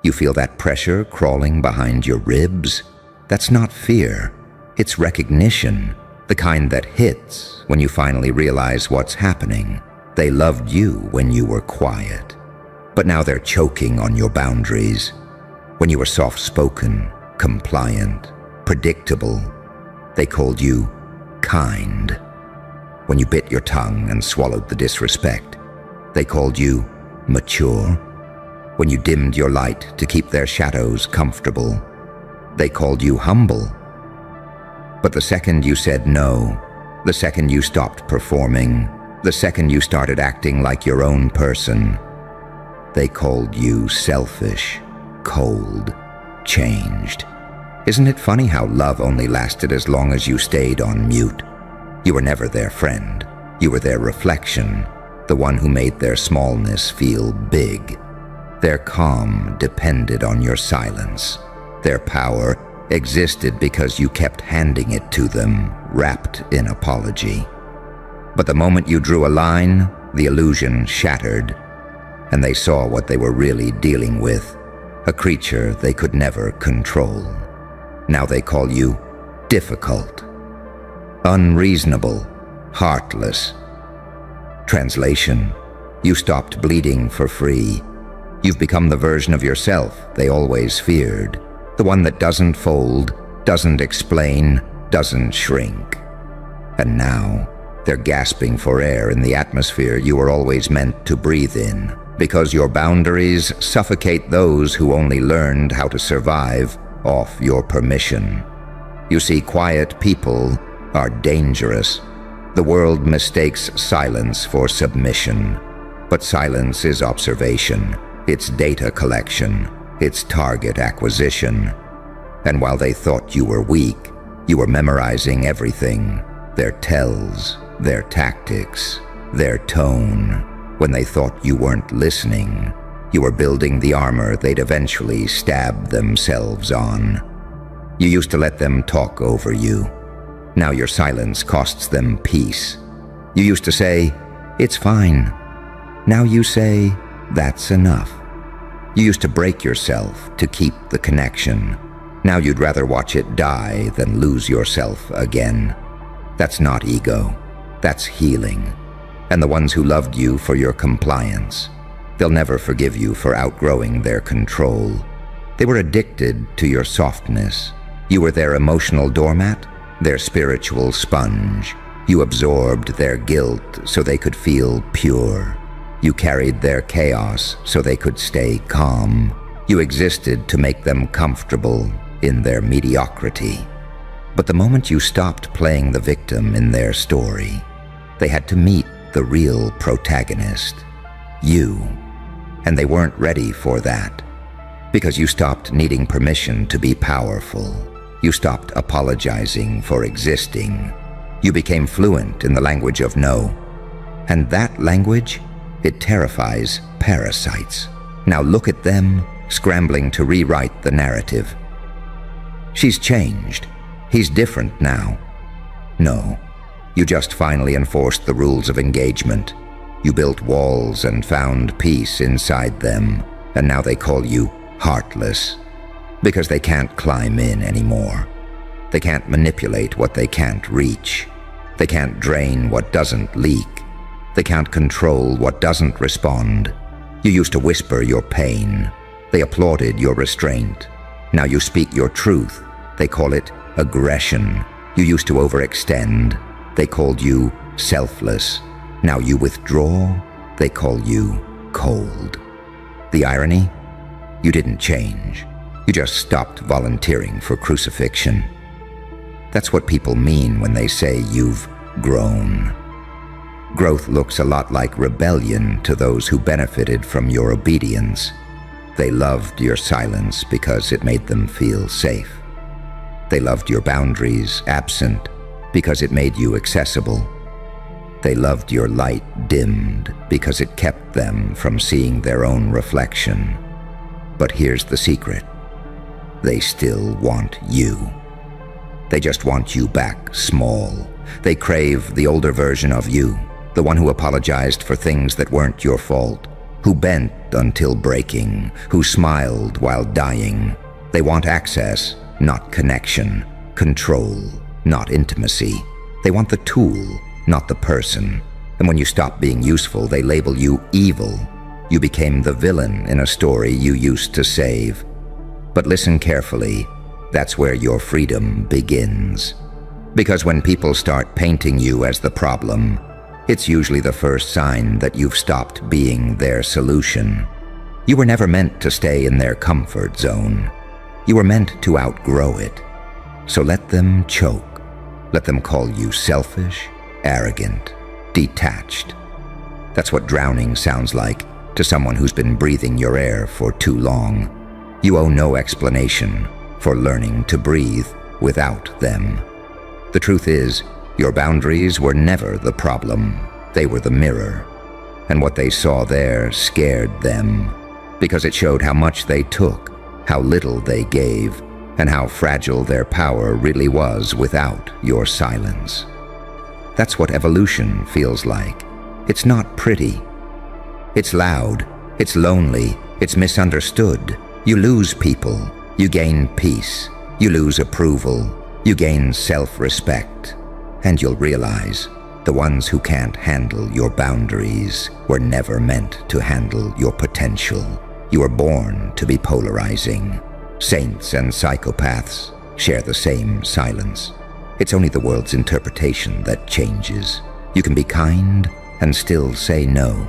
You feel that pressure crawling behind your ribs? That's not fear. It's recognition, the kind that hits when you finally realize what's happening. They loved you when you were quiet. But now they're choking on your boundaries. When you were soft-spoken, compliant, predictable, they called you kind. When you bit your tongue and swallowed the disrespect, they called you mature. When you dimmed your light to keep their shadows comfortable, they called you humble. But the second you said no, the second you stopped performing, the second you started acting like your own person, they called you selfish, cold, changed. Isn't it funny how love only lasted as long as you stayed on mute? You were never their friend. You were their reflection, the one who made their smallness feel big. Their calm depended on your silence. Their power existed because you kept handing it to them, wrapped in apology. But the moment you drew a line, the illusion shattered, and they saw what they were really dealing with, a creature they could never control. Now they call you difficult, unreasonable, heartless. Translation: you stopped bleeding for free. You've become the version of yourself they always feared, the one that doesn't fold, doesn't explain, doesn't shrink. And now, they're gasping for air in the atmosphere you were always meant to breathe in, because your boundaries suffocate those who only learned how to survive off your permission. You see, quiet people are dangerous. The world mistakes silence for submission, but silence is observation, it's data collection, it's target acquisition. And while they thought you were weak, you were memorizing everything, their tells, their tactics, their tone. When they thought you weren't listening, you were building the armor they'd eventually stab themselves on. You used to let them talk over you. Now your silence costs them peace. You used to say, "It's fine." Now you say, "That's enough." You used to break yourself to keep the connection. Now you'd rather watch it die than lose yourself again. That's not ego. That's healing. And the ones who loved you for your compliance, they'll never forgive you for outgrowing their control. They were addicted to your softness. You were their emotional doormat, their spiritual sponge. You absorbed their guilt so they could feel pure. You carried their chaos so they could stay calm. You existed to make them comfortable in their mediocrity. But the moment you stopped playing the victim in their story, they had to meet the real protagonist, you. And they weren't ready for that, because you stopped needing permission to be powerful. You stopped apologizing for existing. You became fluent in the language of no. And that language, it terrifies parasites. Now look at them, scrambling to rewrite the narrative. She's changed. He's different now. No, you just finally enforced the rules of engagement. You built walls and found peace inside them, and now they call you heartless. Because they can't climb in anymore. They can't manipulate what they can't reach. They can't drain what doesn't leak. They can't control what doesn't respond. You used to whisper your pain. They applauded your restraint. Now you speak your truth. They call it aggression. You used to overextend. They called you selfless. Now you withdraw. They call you cold. The irony? You didn't change. You just stopped volunteering for crucifixion. That's what people mean when they say you've grown. Growth looks a lot like rebellion to those who benefited from your obedience. They loved your silence because it made them feel safe. They loved your boundaries absent because it made you accessible. They loved your light dimmed because it kept them from seeing their own reflection. But here's the secret. They still want you. They just want you back small. They crave the older version of you, the one who apologized for things that weren't your fault, who bent until breaking, who smiled while dying. They want access, not connection, control, not intimacy. They want the tool, not the person. And when you stop being useful, they label you evil. You became the villain in a story you used to save. But listen carefully, that's where your freedom begins. Because when people start painting you as the problem, it's usually the first sign that you've stopped being their solution. You were never meant to stay in their comfort zone. You were meant to outgrow it. So let them choke. Let them call you selfish, arrogant, detached. That's what drowning sounds like to someone who's been breathing your air for too long. You owe no explanation for learning to breathe without them. The truth is, your boundaries were never the problem. They were the mirror. And what they saw there scared them, because it showed how much they took, how little they gave, and how fragile their power really was without your silence. That's what evolution feels like. It's not pretty. It's loud, it's lonely, it's misunderstood. You lose people, you gain peace, you lose approval, you gain self-respect. And you'll realize the ones who can't handle your boundaries were never meant to handle your potential. You were born to be polarizing. Saints and psychopaths share the same silence. It's only the world's interpretation that changes. You can be kind and still say no.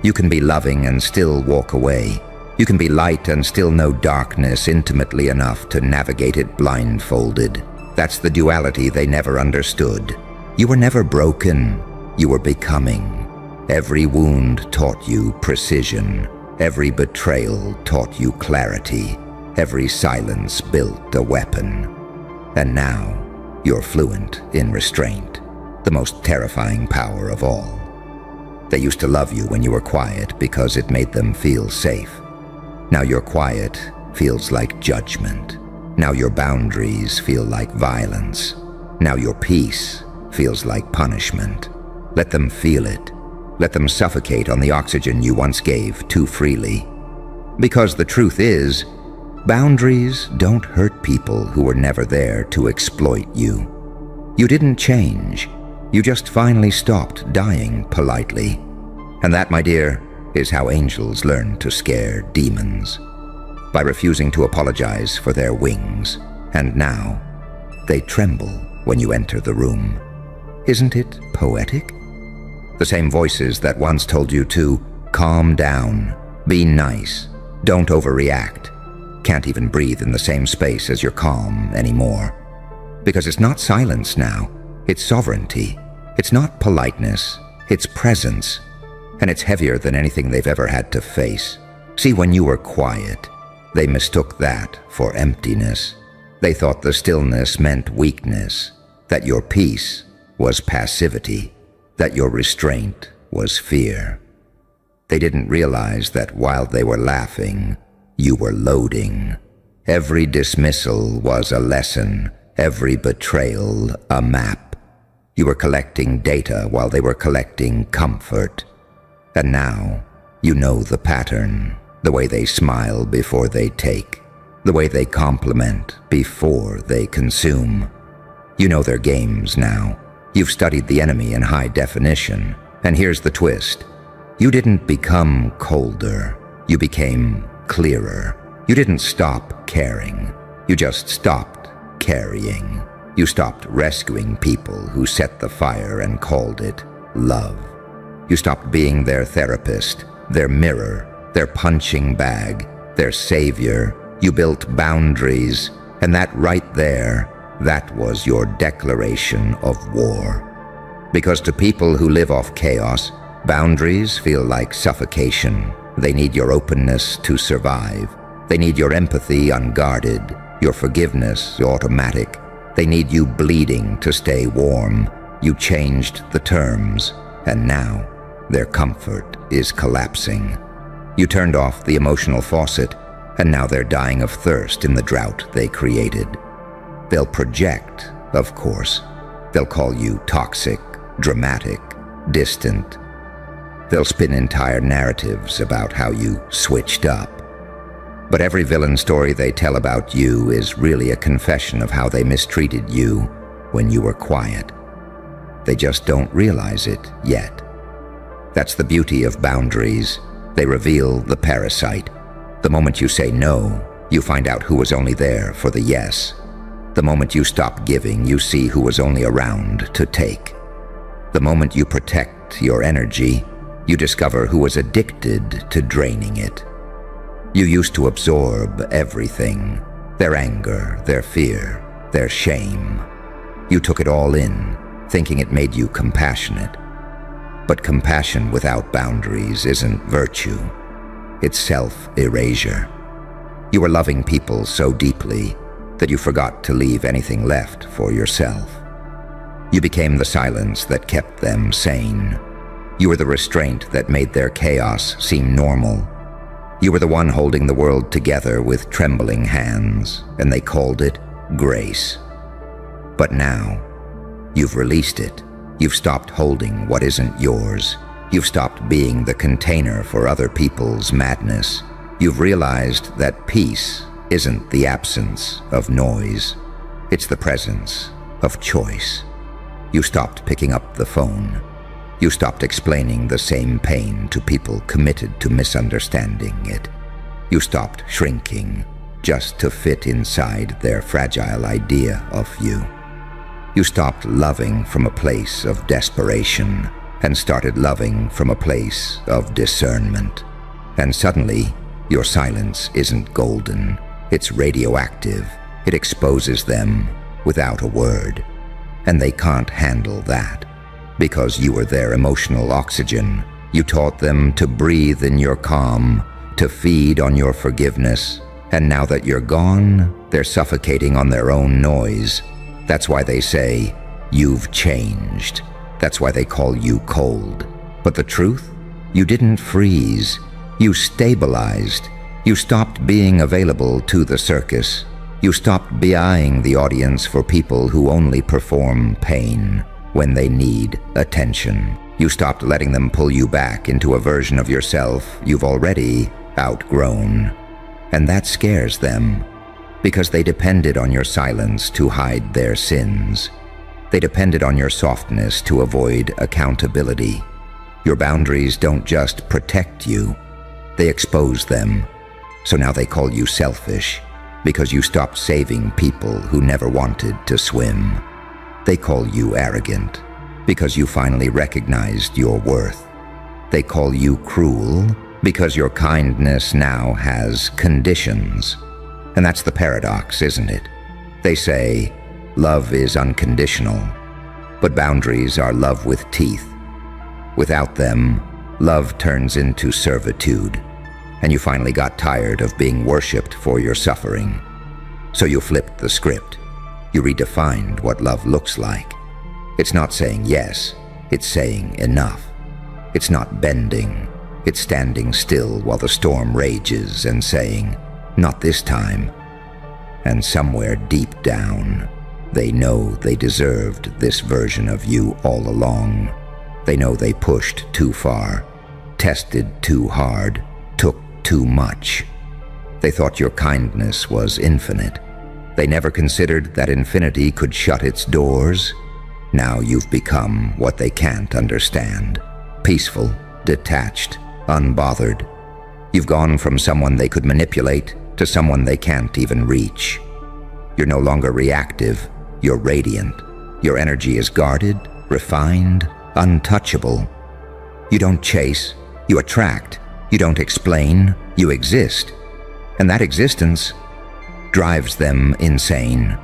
You can be loving and still walk away. You can be light and still know darkness intimately enough to navigate it blindfolded. That's the duality they never understood. You were never broken, you were becoming. Every wound taught you precision. Every betrayal taught you clarity. Every silence built a weapon. And now, you're fluent in restraint, the most terrifying power of all. They used to love you when you were quiet because it made them feel safe. Now your quiet feels like judgment. Now your boundaries feel like violence. Now your peace feels like punishment. Let them feel it. Let them suffocate on the oxygen you once gave too freely. Because the truth is, boundaries don't hurt people who were never there to exploit you. You didn't change. You just finally stopped dying politely. And that, my dear, is how angels learn to scare demons. By refusing to apologize for their wings. And now, they tremble when you enter the room. Isn't it poetic? The same voices that once told you to calm down, be nice, don't overreact, can't even breathe in the same space as your calm anymore. Because it's not silence now, it's sovereignty. It's not politeness, it's presence. And it's heavier than anything they've ever had to face. See, when you were quiet, they mistook that for emptiness. They thought the stillness meant weakness, that your peace was passivity, that your restraint was fear. They didn't realize that while they were laughing, you were loading. Every dismissal was a lesson, every betrayal a map. You were collecting data while they were collecting comfort. And now, you know the pattern, the way they smile before they take, the way they compliment before they consume. You know their games now. You've studied the enemy in high definition. And here's the twist. You didn't become colder. You became clearer. You didn't stop caring. You just stopped carrying. You stopped rescuing people who set the fire and called it love. You stopped being their therapist, their mirror, their punching bag, their savior. You built boundaries, and that right there, that was your declaration of war. Because to people who live off chaos, boundaries feel like suffocation. They need your openness to survive. They need your empathy unguarded, your forgiveness automatic. They need you bleeding to stay warm. You changed the terms, and now their comfort is collapsing. You turned off the emotional faucet, and now they're dying of thirst in the drought they created. They'll project, of course. They'll call you toxic, dramatic, distant. They'll spin entire narratives about how you switched up. But every villain story they tell about you is really a confession of how they mistreated you when you were quiet. They just don't realize it yet. That's the beauty of boundaries. They reveal the parasite. The moment you say no, you find out who was only there for the yes. The moment you stop giving, you see who was only around to take. The moment you protect your energy, you discover who was addicted to draining it. You used to absorb everything, their anger, their fear, their shame. You took it all in, thinking it made you compassionate. But compassion without boundaries isn't virtue. It's self-erasure. You were loving people so deeply that you forgot to leave anything left for yourself. You became the silence that kept them sane. You were the restraint that made their chaos seem normal. You were the one holding the world together with trembling hands, and they called it grace. But now, you've released it. You've stopped holding what isn't yours. You've stopped being the container for other people's madness. You've realized that peace isn't the absence of noise. It's the presence of choice. You stopped picking up the phone. You stopped explaining the same pain to people committed to misunderstanding it. You stopped shrinking just to fit inside their fragile idea of you. You stopped loving from a place of desperation and started loving from a place of discernment. And suddenly, your silence isn't golden. It's radioactive. It exposes them without a word. and they can't handle that. Because you were their emotional oxygen, you taught them to breathe in your calm, to feed on your forgiveness, and now that you're gone, they're suffocating on their own noise. That's why they say, "You've changed." That's why they call you cold. But the truth? You didn't freeze. You stabilized. You stopped being available to the circus. You stopped buying the audience for people who only perform pain when they need attention. You stopped letting them pull you back into a version of yourself you've already outgrown. And that scares them, because they depended on your silence to hide their sins. They depended on your softness to avoid accountability. Your boundaries don't just protect you, they expose them. So now they call you selfish, because you stopped saving people who never wanted to swim. They call you arrogant, because you finally recognized your worth. They call you cruel, because your kindness now has conditions. And that's the paradox, isn't it? They say, love is unconditional, but boundaries are love with teeth. Without them, love turns into servitude, and you finally got tired of being worshipped for your suffering. So you flipped the script. You redefined what love looks like. It's not saying yes, it's saying enough. It's not bending. It's standing still while the storm rages and saying, "Not this time." And somewhere deep down, they know they deserved this version of you all along. They know they pushed too far, tested too hard, took too much. They thought your kindness was infinite. They never considered that infinity could shut its doors. Now you've become what they can't understand. Peaceful, detached, unbothered. You've gone from someone they could manipulate to someone they can't even reach. You're no longer reactive, you're radiant. Your energy is guarded, refined, untouchable. You don't chase, you attract. You don't explain, you exist. And that existence drives them insane,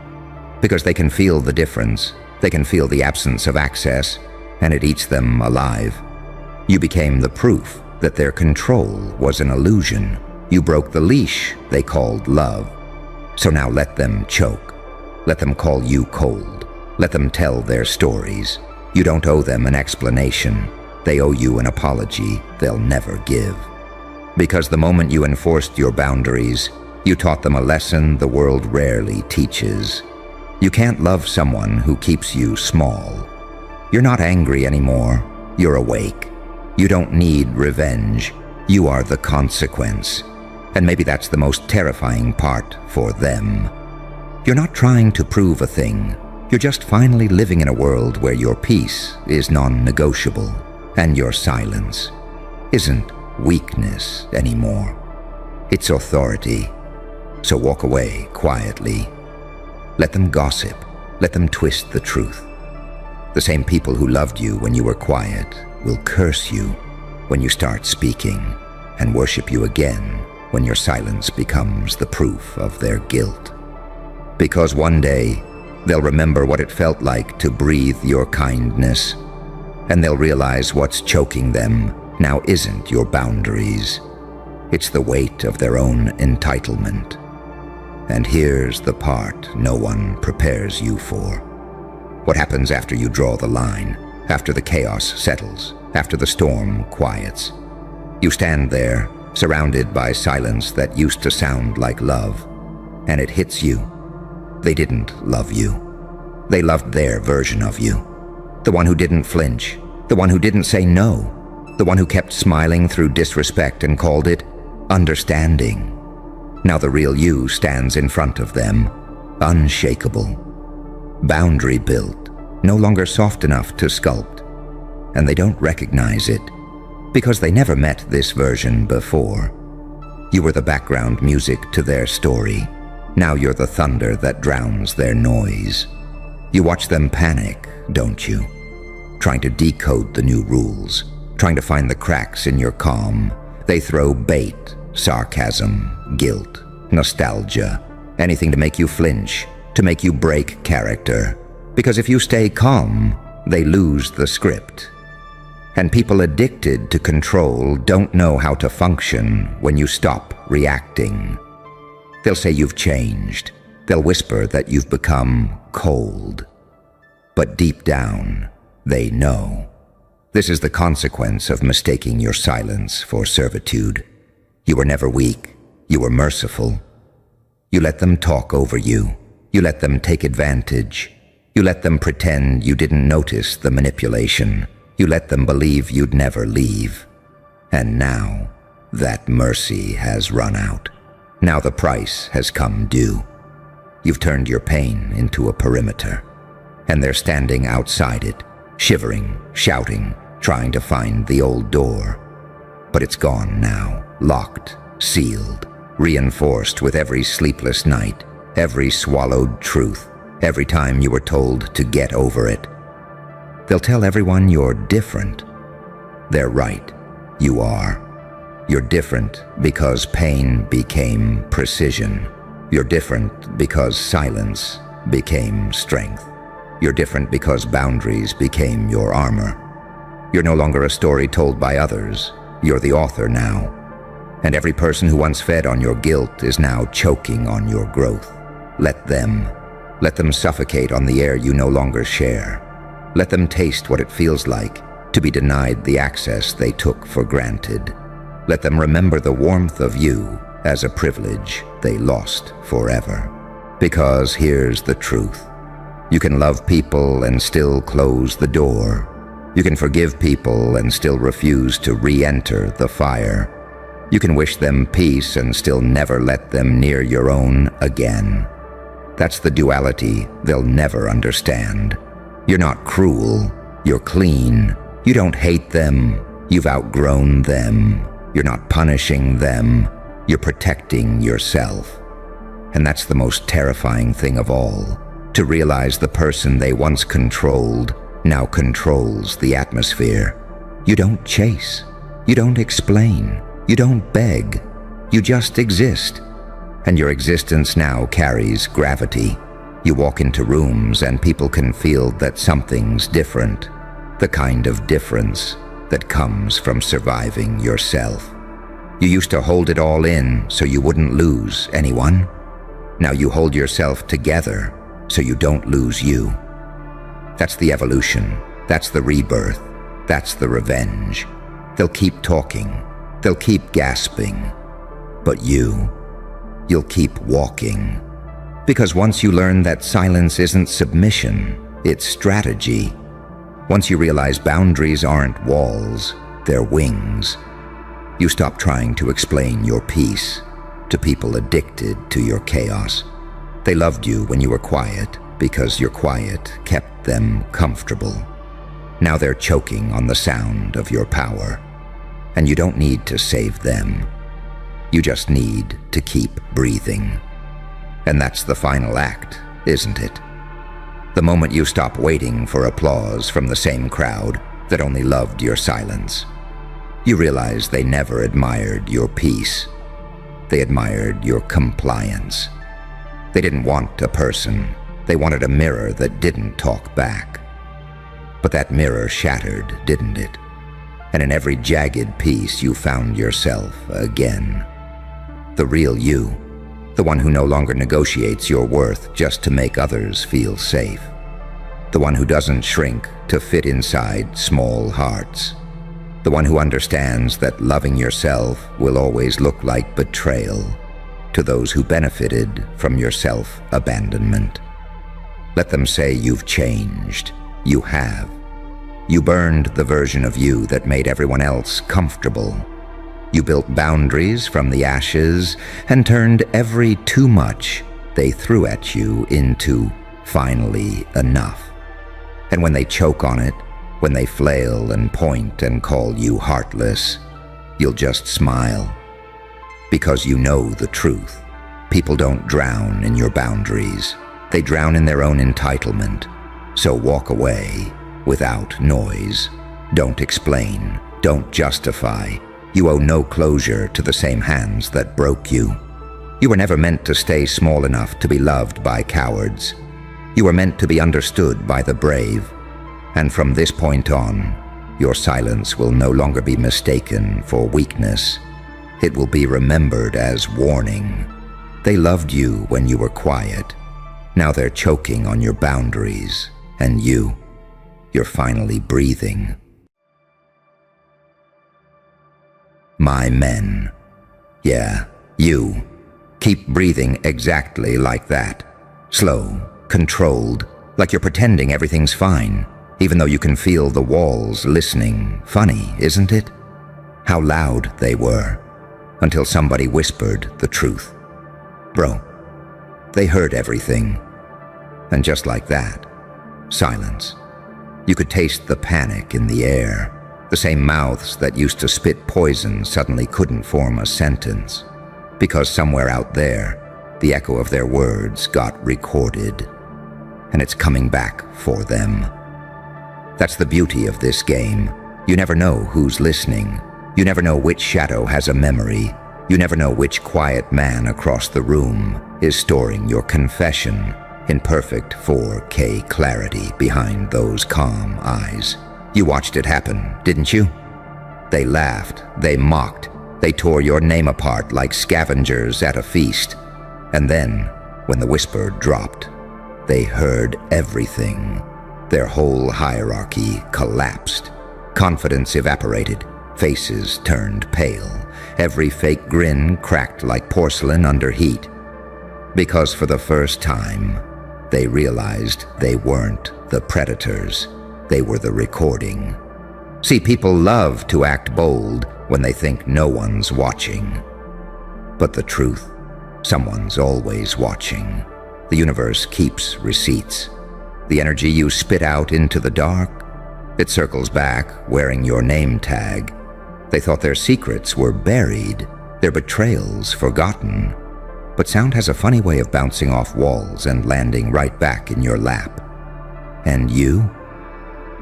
because they can feel the difference. They can feel the absence of access, and it eats them alive. You became the proof that their control was an illusion. You broke the leash they called love. So now let them choke. Let them call you cold. Let them tell their stories. You don't owe them an explanation. They owe you an apology they'll never give. Because the moment you enforced your boundaries, you taught them a lesson the world rarely teaches. You can't love someone who keeps you small. You're not angry anymore. You're awake. You don't need revenge. You are the consequence. And maybe that's the most terrifying part for them. You're not trying to prove a thing. You're just finally living in a world where your peace is non-negotiable, and your silence isn't weakness anymore. It's authority. So walk away quietly. Let them gossip. Let them twist the truth. The same people who loved you when you were quiet will curse you when you start speaking, and worship you again when your silence becomes the proof of their guilt. Because one day, they'll remember what it felt like to breathe your kindness, and they'll realize what's choking them now isn't your boundaries. It's the weight of their own entitlement. And here's the part no one prepares you for. What happens after you draw the line, after the chaos settles, after the storm quiets? You stand there, surrounded by silence that used to sound like love, and it hits you. They didn't love you. They loved their version of you. The one who didn't flinch, the one who didn't say no, the one who kept smiling through disrespect and called it understanding. Now the real you stands in front of them, unshakable, boundary built, no longer soft enough to sculpt. And they don't recognize it, because they never met this version before. You were the background music to their story. Now you're the thunder that drowns their noise. You watch them panic, don't you? Trying to decode the new rules, trying to find the cracks in your calm. They throw bait, sarcasm, guilt, nostalgia, anything to make you flinch, to make you break character. Because if you stay calm, they lose the script. And people addicted to control don't know how to function when you stop reacting. They'll say you've changed. They'll whisper that you've become cold. But deep down, they know. This is the consequence of mistaking your silence for servitude. You were never weak. You were merciful. You let them talk over you. You let them take advantage. You let them pretend you didn't notice the manipulation. You let them believe you'd never leave. And now, that mercy has run out. Now the price has come due. You've turned your pain into a perimeter. And they're standing outside it, shivering, shouting, trying to find the old door. But it's gone now, locked, sealed, reinforced with every sleepless night, every swallowed truth, every time you were told to get over it. They'll tell everyone you're different. They're right. You are. You're different because pain became precision. You're different because silence became strength. You're different because boundaries became your armor. You're no longer a story told by others. You're the author now. And every person who once fed on your guilt is now choking on your growth. Let them suffocate on the air you no longer share. Let them taste what it feels like to be denied the access they took for granted. Let them remember the warmth of you as a privilege they lost forever. Because here's the truth. You can love people and still close the door. You can forgive people and still refuse to re-enter the fire. You can wish them peace and still never let them near your own again. That's the duality they'll never understand. You're not cruel, you're clean. You don't hate them, you've outgrown them. You're not punishing them, you're protecting yourself. And that's the most terrifying thing of all, to realize the person they once controlled now controls the atmosphere. You don't chase, you don't explain, you don't beg, you just exist. And your existence now carries gravity. You walk into rooms and people can feel that something's different, the kind of difference that comes from surviving yourself. You used to hold it all in so you wouldn't lose anyone. Now you hold yourself together so you don't lose you. That's the evolution. That's the rebirth. That's the revenge. They'll keep talking. They'll keep gasping. But you'll keep walking. Because once you learn that silence isn't submission, it's strategy. Once you realize boundaries aren't walls, they're wings. You stop trying to explain your peace to people addicted to your chaos. They loved you when you were quiet because your quiet kept them comfortable. Now they're choking on the sound of your power. And you don't need to save them. You just need to keep breathing. And that's the final act, isn't it? The moment you stop waiting for applause from the same crowd that only loved your silence. You realize they never admired your peace. They admired your compliance. They didn't want a person. They wanted a mirror that didn't talk back. But that mirror shattered, didn't it? And in every jagged piece you found yourself again. The real you. The one who no longer negotiates your worth just to make others feel safe. The one who doesn't shrink to fit inside small hearts. The one who understands that loving yourself will always look like betrayal to those who benefited from your self-abandonment. Let them say you've changed. You have. You burned the version of you that made everyone else comfortable. You built boundaries from the ashes and turned every too much they threw at you into finally enough. And when they choke on it, when they flail and point and call you heartless, you'll just smile. Because you know the truth. People don't drown in your boundaries. They drown in their own entitlement. So walk away without noise. Don't explain. Don't justify. You owe no closure to the same hands that broke you. You were never meant to stay small enough to be loved by cowards. You were meant to be understood by the brave. And from this point on, your silence will no longer be mistaken for weakness. It will be remembered as warning. They loved you when you were quiet. Now they're choking on your boundaries, and you're finally breathing. My men. Yeah, you. Keep breathing exactly like that. Slow, controlled, like you're pretending everything's fine, even though you can feel the walls listening. Funny, isn't it? How loud they were, until somebody whispered the truth. Bro, they heard everything. And just like that, silence. You could taste the panic in the air. The same mouths that used to spit poison suddenly couldn't form a sentence, because somewhere out there, the echo of their words got recorded, and it's coming back for them. That's the beauty of this game. You never know who's listening. You never know which shadow has a memory. You never know which quiet man across the room is storing your confession in perfect 4K clarity behind those calm eyes. You watched it happen, didn't you? They laughed, they mocked, they tore your name apart like scavengers at a feast. And then, when the whisper dropped, they heard everything. Their whole hierarchy collapsed. Confidence evaporated. Faces turned pale. Every fake grin cracked like porcelain under heat. Because for the first time, they realized they weren't the predators. They were the recording. See, people love to act bold when they think no one's watching. But the truth, someone's always watching. The universe keeps receipts. The energy you spit out into the dark, it circles back wearing your name tag. They thought their secrets were buried, their betrayals forgotten. But sound has a funny way of bouncing off walls and landing right back in your lap. And you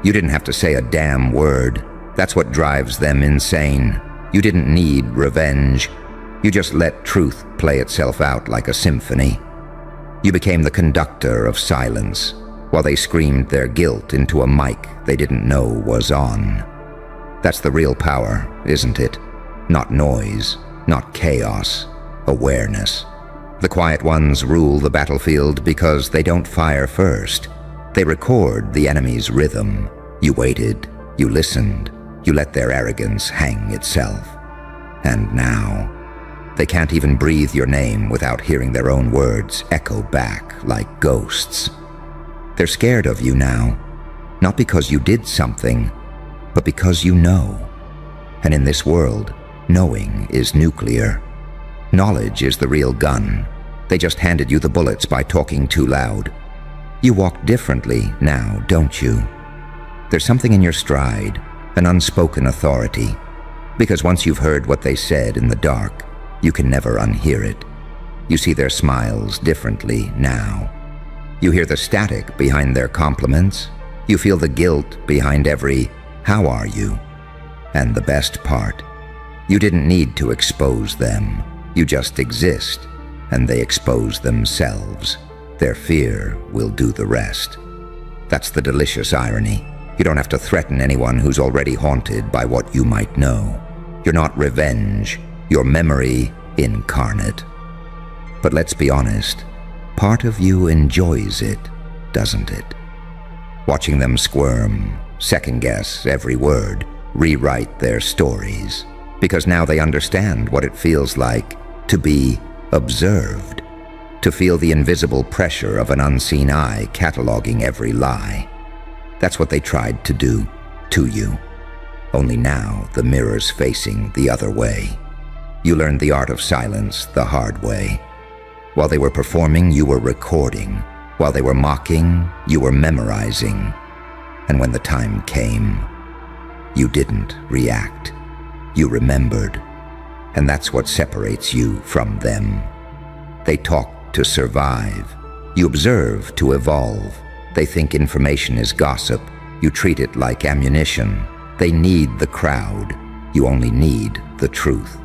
didn't have to say a damn word. That's what drives them insane. You didn't need revenge. You just let truth play itself out like a symphony. You became the conductor of silence, while they screamed their guilt into a mic they didn't know was on. That's the real power, isn't it? Not noise, not chaos, awareness. The quiet ones rule the battlefield because they don't fire first. They record the enemy's rhythm. You waited, you listened, you let their arrogance hang itself. And now, they can't even breathe your name without hearing their own words echo back like ghosts. They're scared of you now, not because you did something, but because you know. And in this world, knowing is nuclear. Knowledge is the real gun. They just handed you the bullets by talking too loud. You walk differently now, don't you? There's something in your stride, an unspoken authority. Because once you've heard what they said in the dark, you can never unhear it. You see their smiles differently now. You hear the static behind their compliments. You feel the guilt behind every, "How are you?" And the best part, you didn't need to expose them. You just exist, and they expose themselves. Their fear will do the rest. That's the delicious irony. You don't have to threaten anyone who's already haunted by what you might know. You're not revenge, you're memory incarnate. But let's be honest, part of you enjoys it, doesn't it? Watching them squirm, second-guess every word, rewrite their stories. Because now they understand what it feels like to be observed, to feel the invisible pressure of an unseen eye cataloging every lie. That's what they tried to do to you. Only now the mirror's facing the other way. You learned the art of silence the hard way. While they were performing, you were recording. While they were mocking, you were memorizing. And when the time came, you didn't react. You remembered. And that's what separates you from them. They talk to survive. You observe to evolve. They think information is gossip. You treat it like ammunition. They need the crowd. You only need the truth.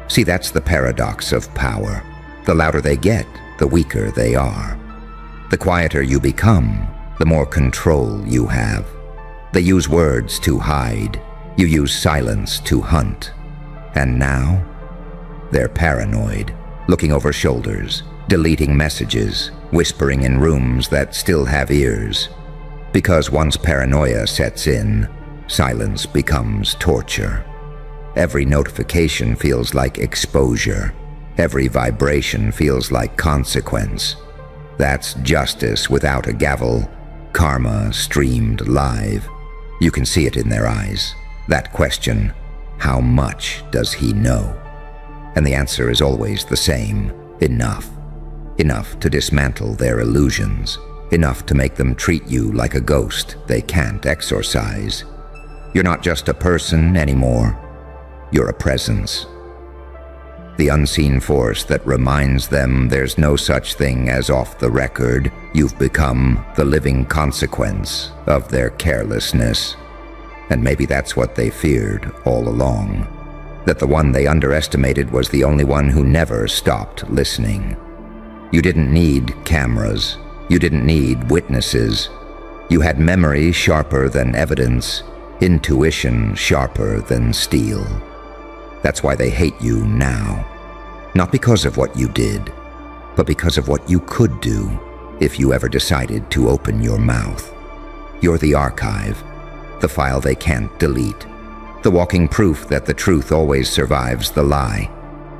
See, that's the paradox of power. The louder they get, the weaker they are. The quieter you become, the more control you have. They use words to hide. You use silence to hunt. And now, they're paranoid, looking over shoulders, deleting messages, whispering in rooms that still have ears. Because once paranoia sets in, silence becomes torture. Every notification feels like exposure. Every vibration feels like consequence. That's justice without a gavel, karma streamed live. You can see it in their eyes. That question, how much does he know? And the answer is always the same, enough. Enough to dismantle their illusions. Enough to make them treat you like a ghost they can't exorcise. You're not just a person anymore. You're a presence. The unseen force that reminds them there's no such thing as off the record. You've become the living consequence of their carelessness. And maybe that's what they feared all along. That the one they underestimated was the only one who never stopped listening. You didn't need cameras. You didn't need witnesses. You had memory sharper than evidence, intuition sharper than steel. That's why they hate you now. Not because of what you did, but because of what you could do if you ever decided to open your mouth. You're the archive, the file they can't delete, the walking proof that the truth always survives the lie.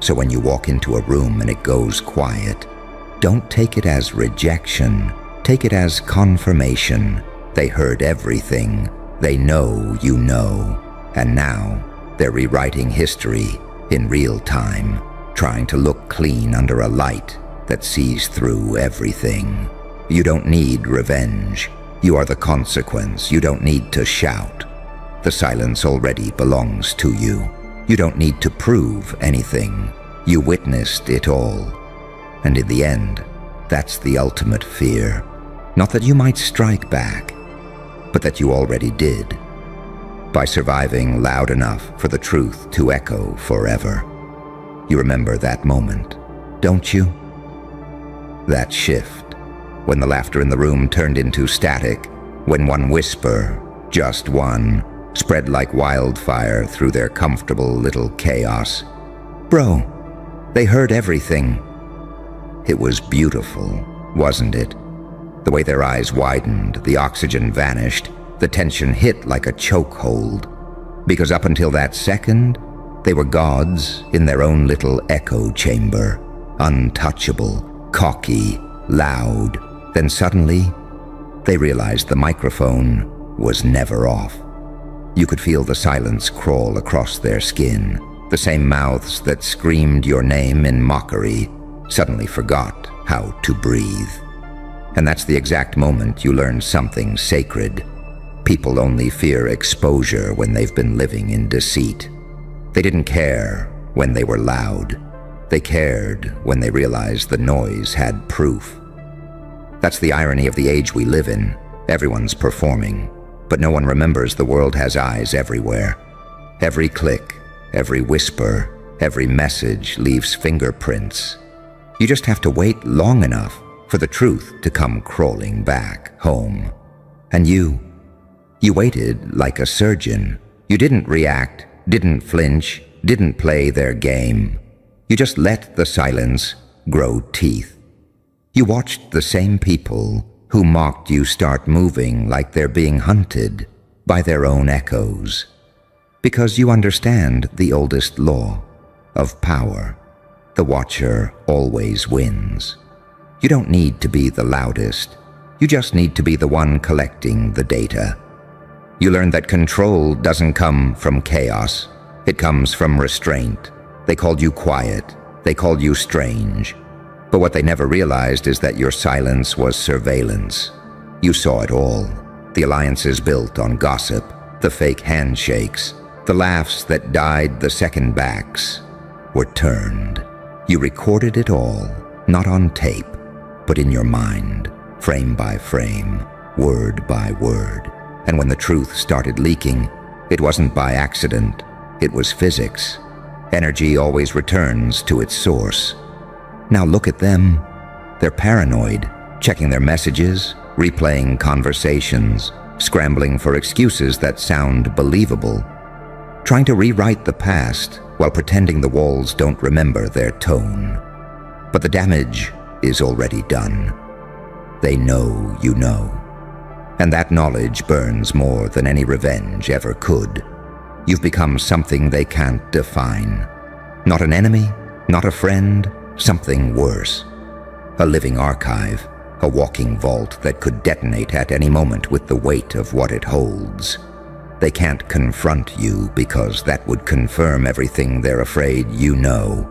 So when you walk into a room and it goes quiet, don't take it as rejection. Take it as confirmation. They heard everything. They know you know. And now they're rewriting history in real time, trying to look clean under a light that sees through everything. You don't need revenge. You are the consequence. You don't need to shout. The silence already belongs to you. You don't need to prove anything. You witnessed it all. And in the end, that's the ultimate fear. Not that you might strike back, but that you already did. By surviving loud enough for the truth to echo forever. You remember that moment, don't you? That shift, when the laughter in the room turned into static, when one whisper, just one, spread like wildfire through their comfortable little chaos. Bro, they heard everything. It was beautiful, wasn't it? The way their eyes widened, the oxygen vanished, the tension hit like a chokehold. Because up until that second, they were gods in their own little echo chamber, untouchable, cocky, loud. Then suddenly, they realized the microphone was never off. You could feel the silence crawl across their skin. The same mouths that screamed your name in mockery suddenly forgot how to breathe. And that's the exact moment you learn something sacred. People only fear exposure when they've been living in deceit. They didn't care when they were loud. They cared when they realized the noise had proof. That's the irony of the age we live in. Everyone's performing, but no one remembers the world has eyes everywhere. Every click, every whisper, every message leaves fingerprints. You just have to wait long enough for the truth to come crawling back home. And you waited like a surgeon. You didn't react, didn't flinch, didn't play their game. You just let the silence grow teeth. You watched the same people who mocked you start moving like they're being hunted by their own echoes. Because you understand the oldest law of power. The watcher always wins. You don't need to be the loudest. You just need to be the one collecting the data. You learn that control doesn't come from chaos. It comes from restraint. They called you quiet. They called you strange. But what they never realized is that your silence was surveillance. You saw it all. The alliances built on gossip, the fake handshakes, the laughs that died the second backs were turned. You recorded it all, not on tape, but in your mind, frame by frame, word by word. And when the truth started leaking, it wasn't by accident, it was physics. Energy always returns to its source. Now look at them. They're paranoid. checking their messages, replaying conversations, scrambling for excuses that sound believable, trying to rewrite the past while pretending the walls don't remember their tone. But the damage is already done. They know you know. And that knowledge burns more than any revenge ever could. You've become something they can't define. Not an enemy, not a friend, something worse. A living archive, a walking vault that could detonate at any moment with the weight of what it holds. They can't confront you because that would confirm everything they're afraid you know.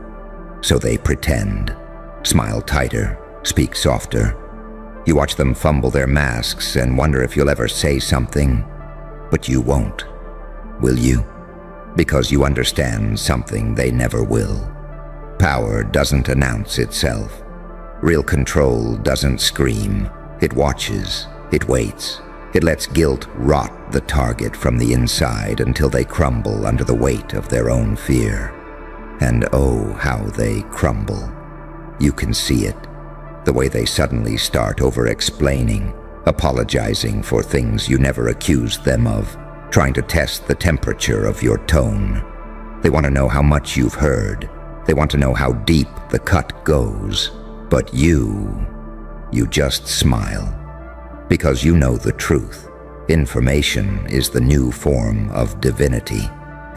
So they pretend, smile tighter, speak softer. You watch them fumble their masks and wonder if you'll ever say something, but you won't. Will you? Because you understand something they never will. Power doesn't announce itself. Real control doesn't scream. It watches. It waits. It lets guilt rot the target from the inside until they crumble under the weight of their own fear. And oh, how they crumble. You can see it. The way they suddenly start over-explaining, apologizing for things you never accused them of, trying to test the temperature of your tone. They want to know how much you've heard. They want to know how deep the cut goes. But you just smile. Because you know the truth. Information is the new form of divinity.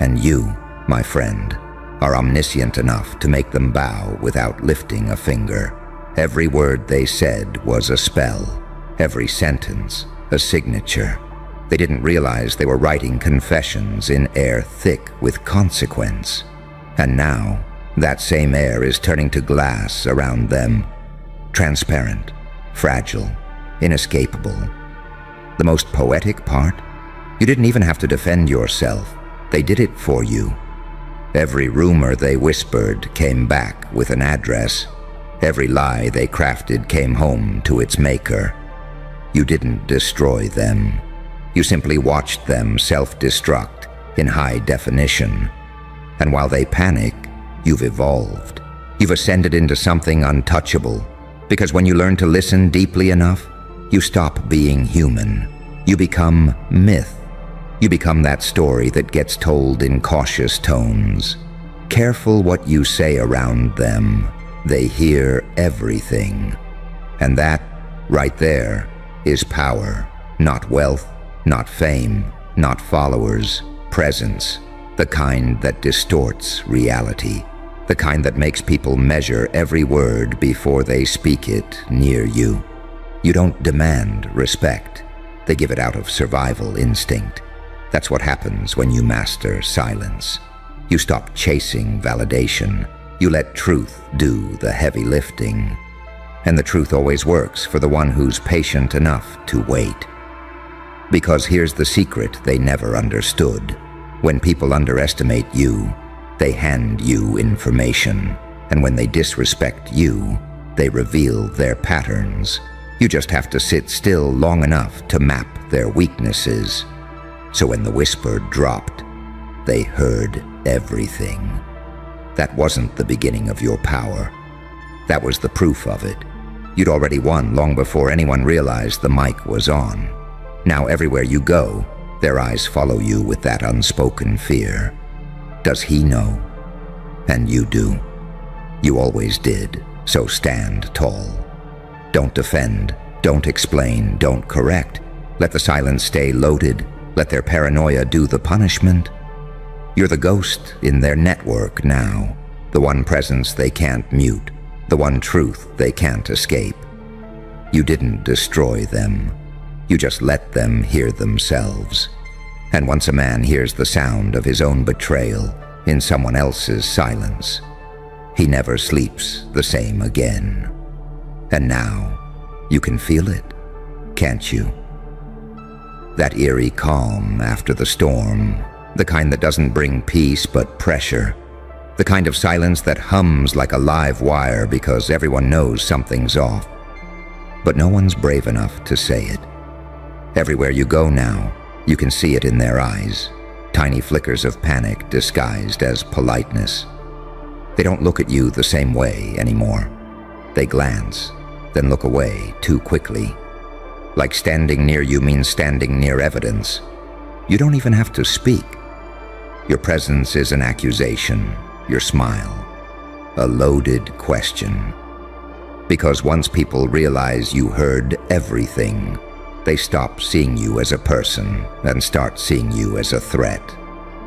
And you, my friend, are omniscient enough to make them bow without lifting a finger. Every word they said was a spell. Every sentence, a signature. They didn't realize they were writing confessions in air thick with consequence. And now, that same air is turning to glass around them. Transparent, fragile, inescapable. The most poetic part? You didn't even have to defend yourself. They did it for you. Every rumor they whispered came back with an address. Every lie they crafted came home to its maker. You didn't destroy them. You simply watched them self-destruct in high definition. And while they panic, you've evolved. You've ascended into something untouchable. Because when you learn to listen deeply enough, you stop being human. You become myth. You become that story that gets told in cautious tones. Careful what you say around them. They hear everything. And that, right there, is power. Not wealth, not fame, not followers. Presence. The kind that distorts reality. The kind that makes people measure every word before they speak it near you. You don't demand respect. They give it out of survival instinct. That's what happens when you master silence. You stop chasing validation. You let truth do the heavy lifting. And the truth always works for the one who's patient enough to wait. Because here's the secret they never understood. When people underestimate you, they hand you information. And when they disrespect you, they reveal their patterns. You just have to sit still long enough to map their weaknesses. So when the whisper dropped, they heard everything. That wasn't the beginning of your power. That was the proof of it. You'd already won long before anyone realized the mic was on. Now everywhere you go, their eyes follow you with that unspoken fear. Does he know? And you do. You always did, so stand tall. Don't defend, don't explain, don't correct. Let the silence stay loaded. Let their paranoia do the punishment. You're the ghost in their network now, the one presence they can't mute, the one truth they can't escape. You didn't destroy them. You just let them hear themselves. And once a man hears the sound of his own betrayal in someone else's silence, he never sleeps the same again. And now, you can feel it, can't you? That eerie calm after the storm, the kind that doesn't bring peace but pressure, the kind of silence that hums like a live wire because everyone knows something's off. But no one's brave enough to say it. Everywhere you go now, you can see it in their eyes, tiny flickers of panic disguised as politeness. They don't look at you the same way anymore. They glance, then look away too quickly. Like standing near you means standing near evidence. You don't even have to speak. Your presence is an accusation, your smile, a loaded question. Because once people realize you heard everything, they stop seeing you as a person and start seeing you as a threat,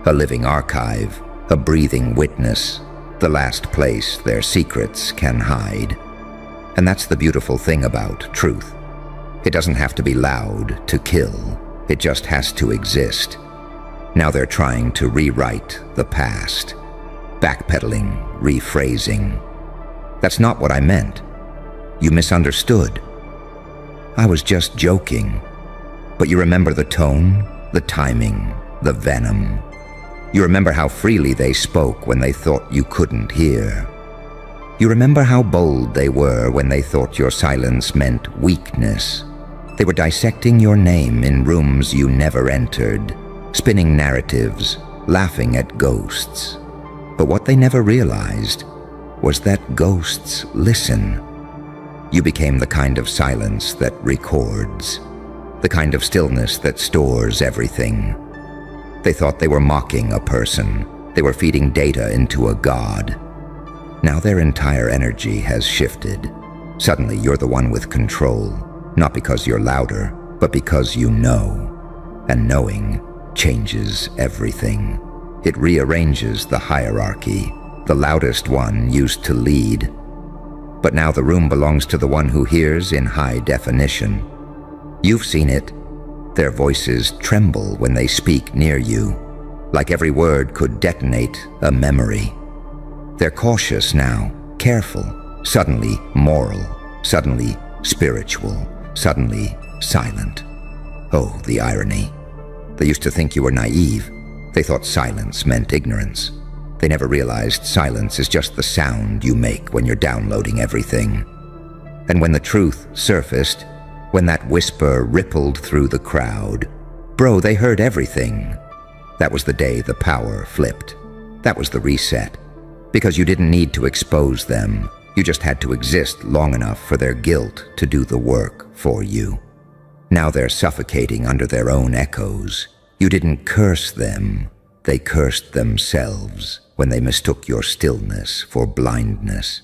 a living archive, a breathing witness, the last place their secrets can hide. And that's the beautiful thing about truth. It doesn't have to be loud to kill. It just has to exist. Now they're trying to rewrite the past, backpedaling, rephrasing. That's not what I meant. You misunderstood. I was just joking. But you remember the tone, the timing, the venom. You remember how freely they spoke when they thought you couldn't hear. You remember how bold they were when they thought your silence meant weakness. They were dissecting your name in rooms you never entered, spinning narratives, laughing at ghosts. But what they never realized was that ghosts listen. You became the kind of silence that records, the kind of stillness that stores everything. They thought they were mocking a person. They were feeding data into a god. Now their entire energy has shifted. Suddenly you're the one with control, not because you're louder, but because you know. And knowing changes everything. It rearranges the hierarchy. The loudest one used to lead. But now the room belongs to the one who hears in high definition. You've seen it. Their voices tremble when they speak near you, like every word could detonate a memory. They're cautious now, careful, suddenly moral, suddenly spiritual, suddenly silent. Oh, the irony. They used to think you were naive. They thought silence meant ignorance. They never realized silence is just the sound you make when you're downloading everything. And when the truth surfaced, when that whisper rippled through the crowd, bro, they heard everything. That was the day the power flipped. That was the reset. Because you didn't need to expose them. You just had to exist long enough for their guilt to do the work for you. Now they're suffocating under their own echoes. You didn't curse them. They cursed themselves when they mistook your stillness for blindness.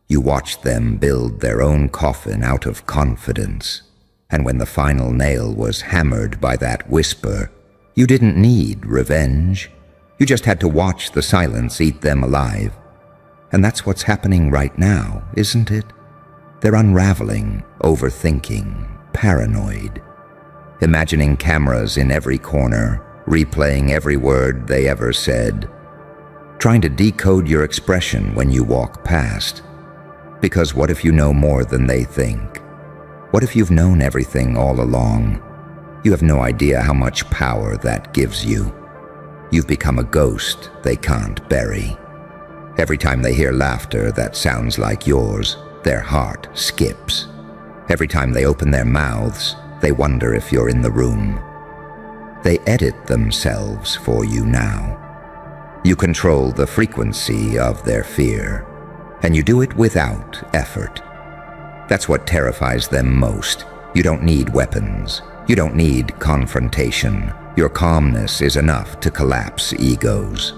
You watched them build their own coffin out of confidence. And when the final nail was hammered by that whisper, you didn't need revenge. You just had to watch the silence eat them alive. And that's what's happening right now, isn't it? They're unraveling, overthinking, paranoid, imagining cameras in every corner, replaying every word they ever said, trying to decode your expression when you walk past. Because what if you know more than they think? What if you've known everything all along? You have no idea how much power that gives you. You've become a ghost they can't bury. Every time they hear laughter that sounds like yours, their heart skips. Every time they open their mouths, they wonder if you're in the room. They edit themselves for you now. You control the frequency of their fear, and you do it without effort. That's what terrifies them most. You don't need weapons. You don't need confrontation. Your calmness is enough to collapse egos.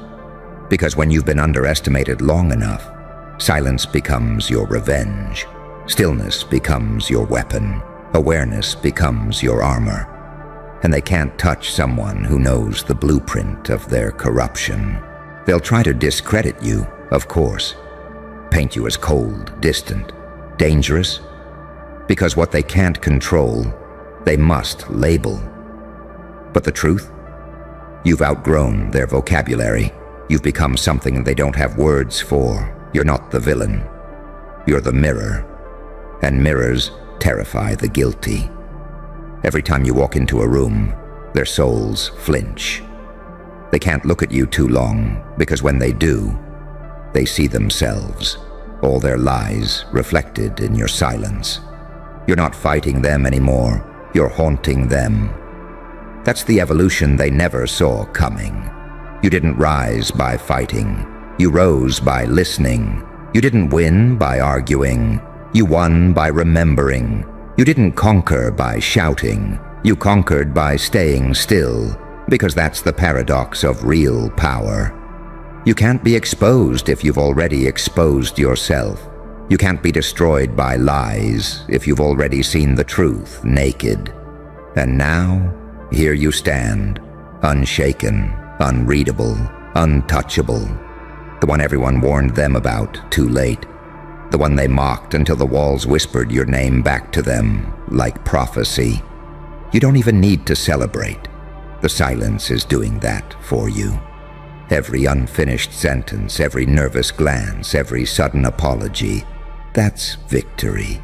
Because when you've been underestimated long enough, silence becomes your revenge. Stillness becomes your weapon. Awareness becomes your armor. And they can't touch someone who knows the blueprint of their corruption. They'll try to discredit you, of course. Paint you as cold, distant, dangerous. Because what they can't control, they must label. But the truth? You've outgrown their vocabulary. You've become something they don't have words for. You're not the villain. You're the mirror. And mirrors terrify the guilty. Every time you walk into a room, their souls flinch. They can't look at you too long, because when they do, they see themselves, all their lies reflected in your silence. You're not fighting them anymore. You're haunting them. That's the evolution they never saw coming. You didn't rise by fighting. You rose by listening. You didn't win by arguing. You won by remembering. You didn't conquer by shouting. You conquered by staying still, because that's the paradox of real power. You can't be exposed if you've already exposed yourself. You can't be destroyed by lies if you've already seen the truth naked. And now, here you stand, unshaken, unreadable, untouchable. The one everyone warned them about too late. The one they mocked until the walls whispered your name back to them like prophecy. You don't even need to celebrate. The silence is doing that for you. Every unfinished sentence, every nervous glance, every sudden apology, that's victory.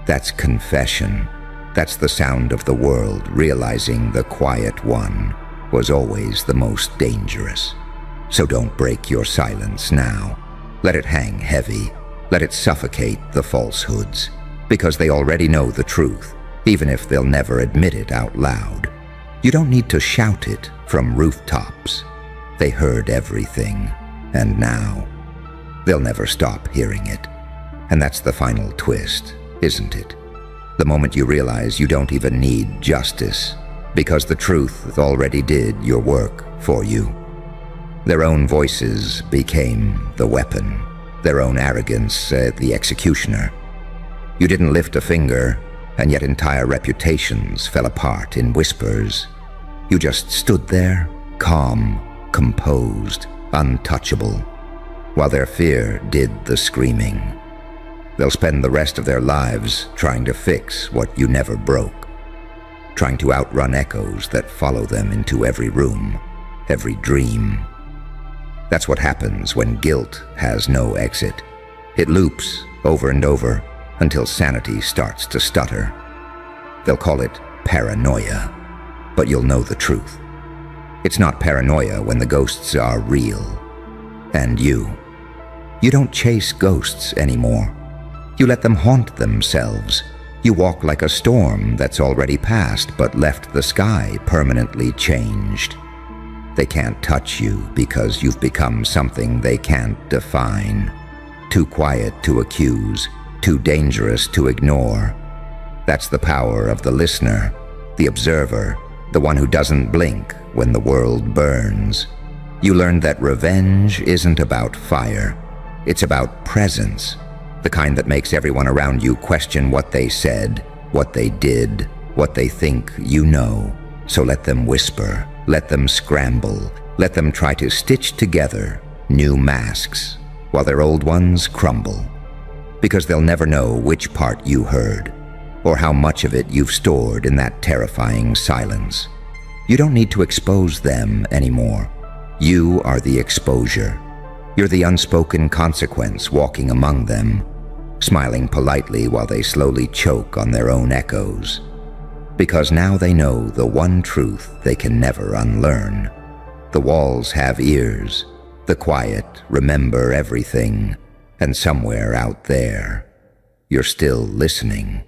That's confession. That's the sound of the world realizing the quiet one was always the most dangerous. So don't break your silence now. Let it hang heavy. Let it suffocate the falsehoods, because they already know the truth, even if they'll never admit it out loud. You don't need to shout it from rooftops. They heard everything, and now they'll never stop hearing it. And that's the final twist, isn't it? The moment you realize you don't even need justice, because the truth already did your work for you. Their own voices became the weapon, their own arrogance the executioner. You didn't lift a finger, and yet entire reputations fell apart in whispers. You just stood there, calm, composed, untouchable, while their fear did the screaming. They'll spend the rest of their lives trying to fix what you never broke, trying to outrun echoes that follow them into every room, every dream. That's what happens when guilt has no exit. It loops over and over until sanity starts to stutter. They'll call it paranoia, but you'll know the truth. It's not paranoia when the ghosts are real. And you don't chase ghosts anymore. You let them haunt themselves. You walk like a storm that's already passed but left the sky permanently changed. They can't touch you because you've become something they can't define. Too quiet to accuse, too dangerous to ignore. That's the power of the listener, the observer, the one who doesn't blink when the world burns. You learn that revenge isn't about fire. It's about presence, the kind that makes everyone around you question what they said, what they did, what they think you know. So let them whisper. Let them scramble. Let them try to stitch together new masks while their old ones crumble. Because they'll never know which part you heard or how much of it you've stored in that terrifying silence. You don't need to expose them anymore. You are the exposure. You're the unspoken consequence walking among them, smiling politely while they slowly choke on their own echoes. Because now they know the one truth they can never unlearn. The walls have ears. The quiet remember everything. And somewhere out there, you're still listening.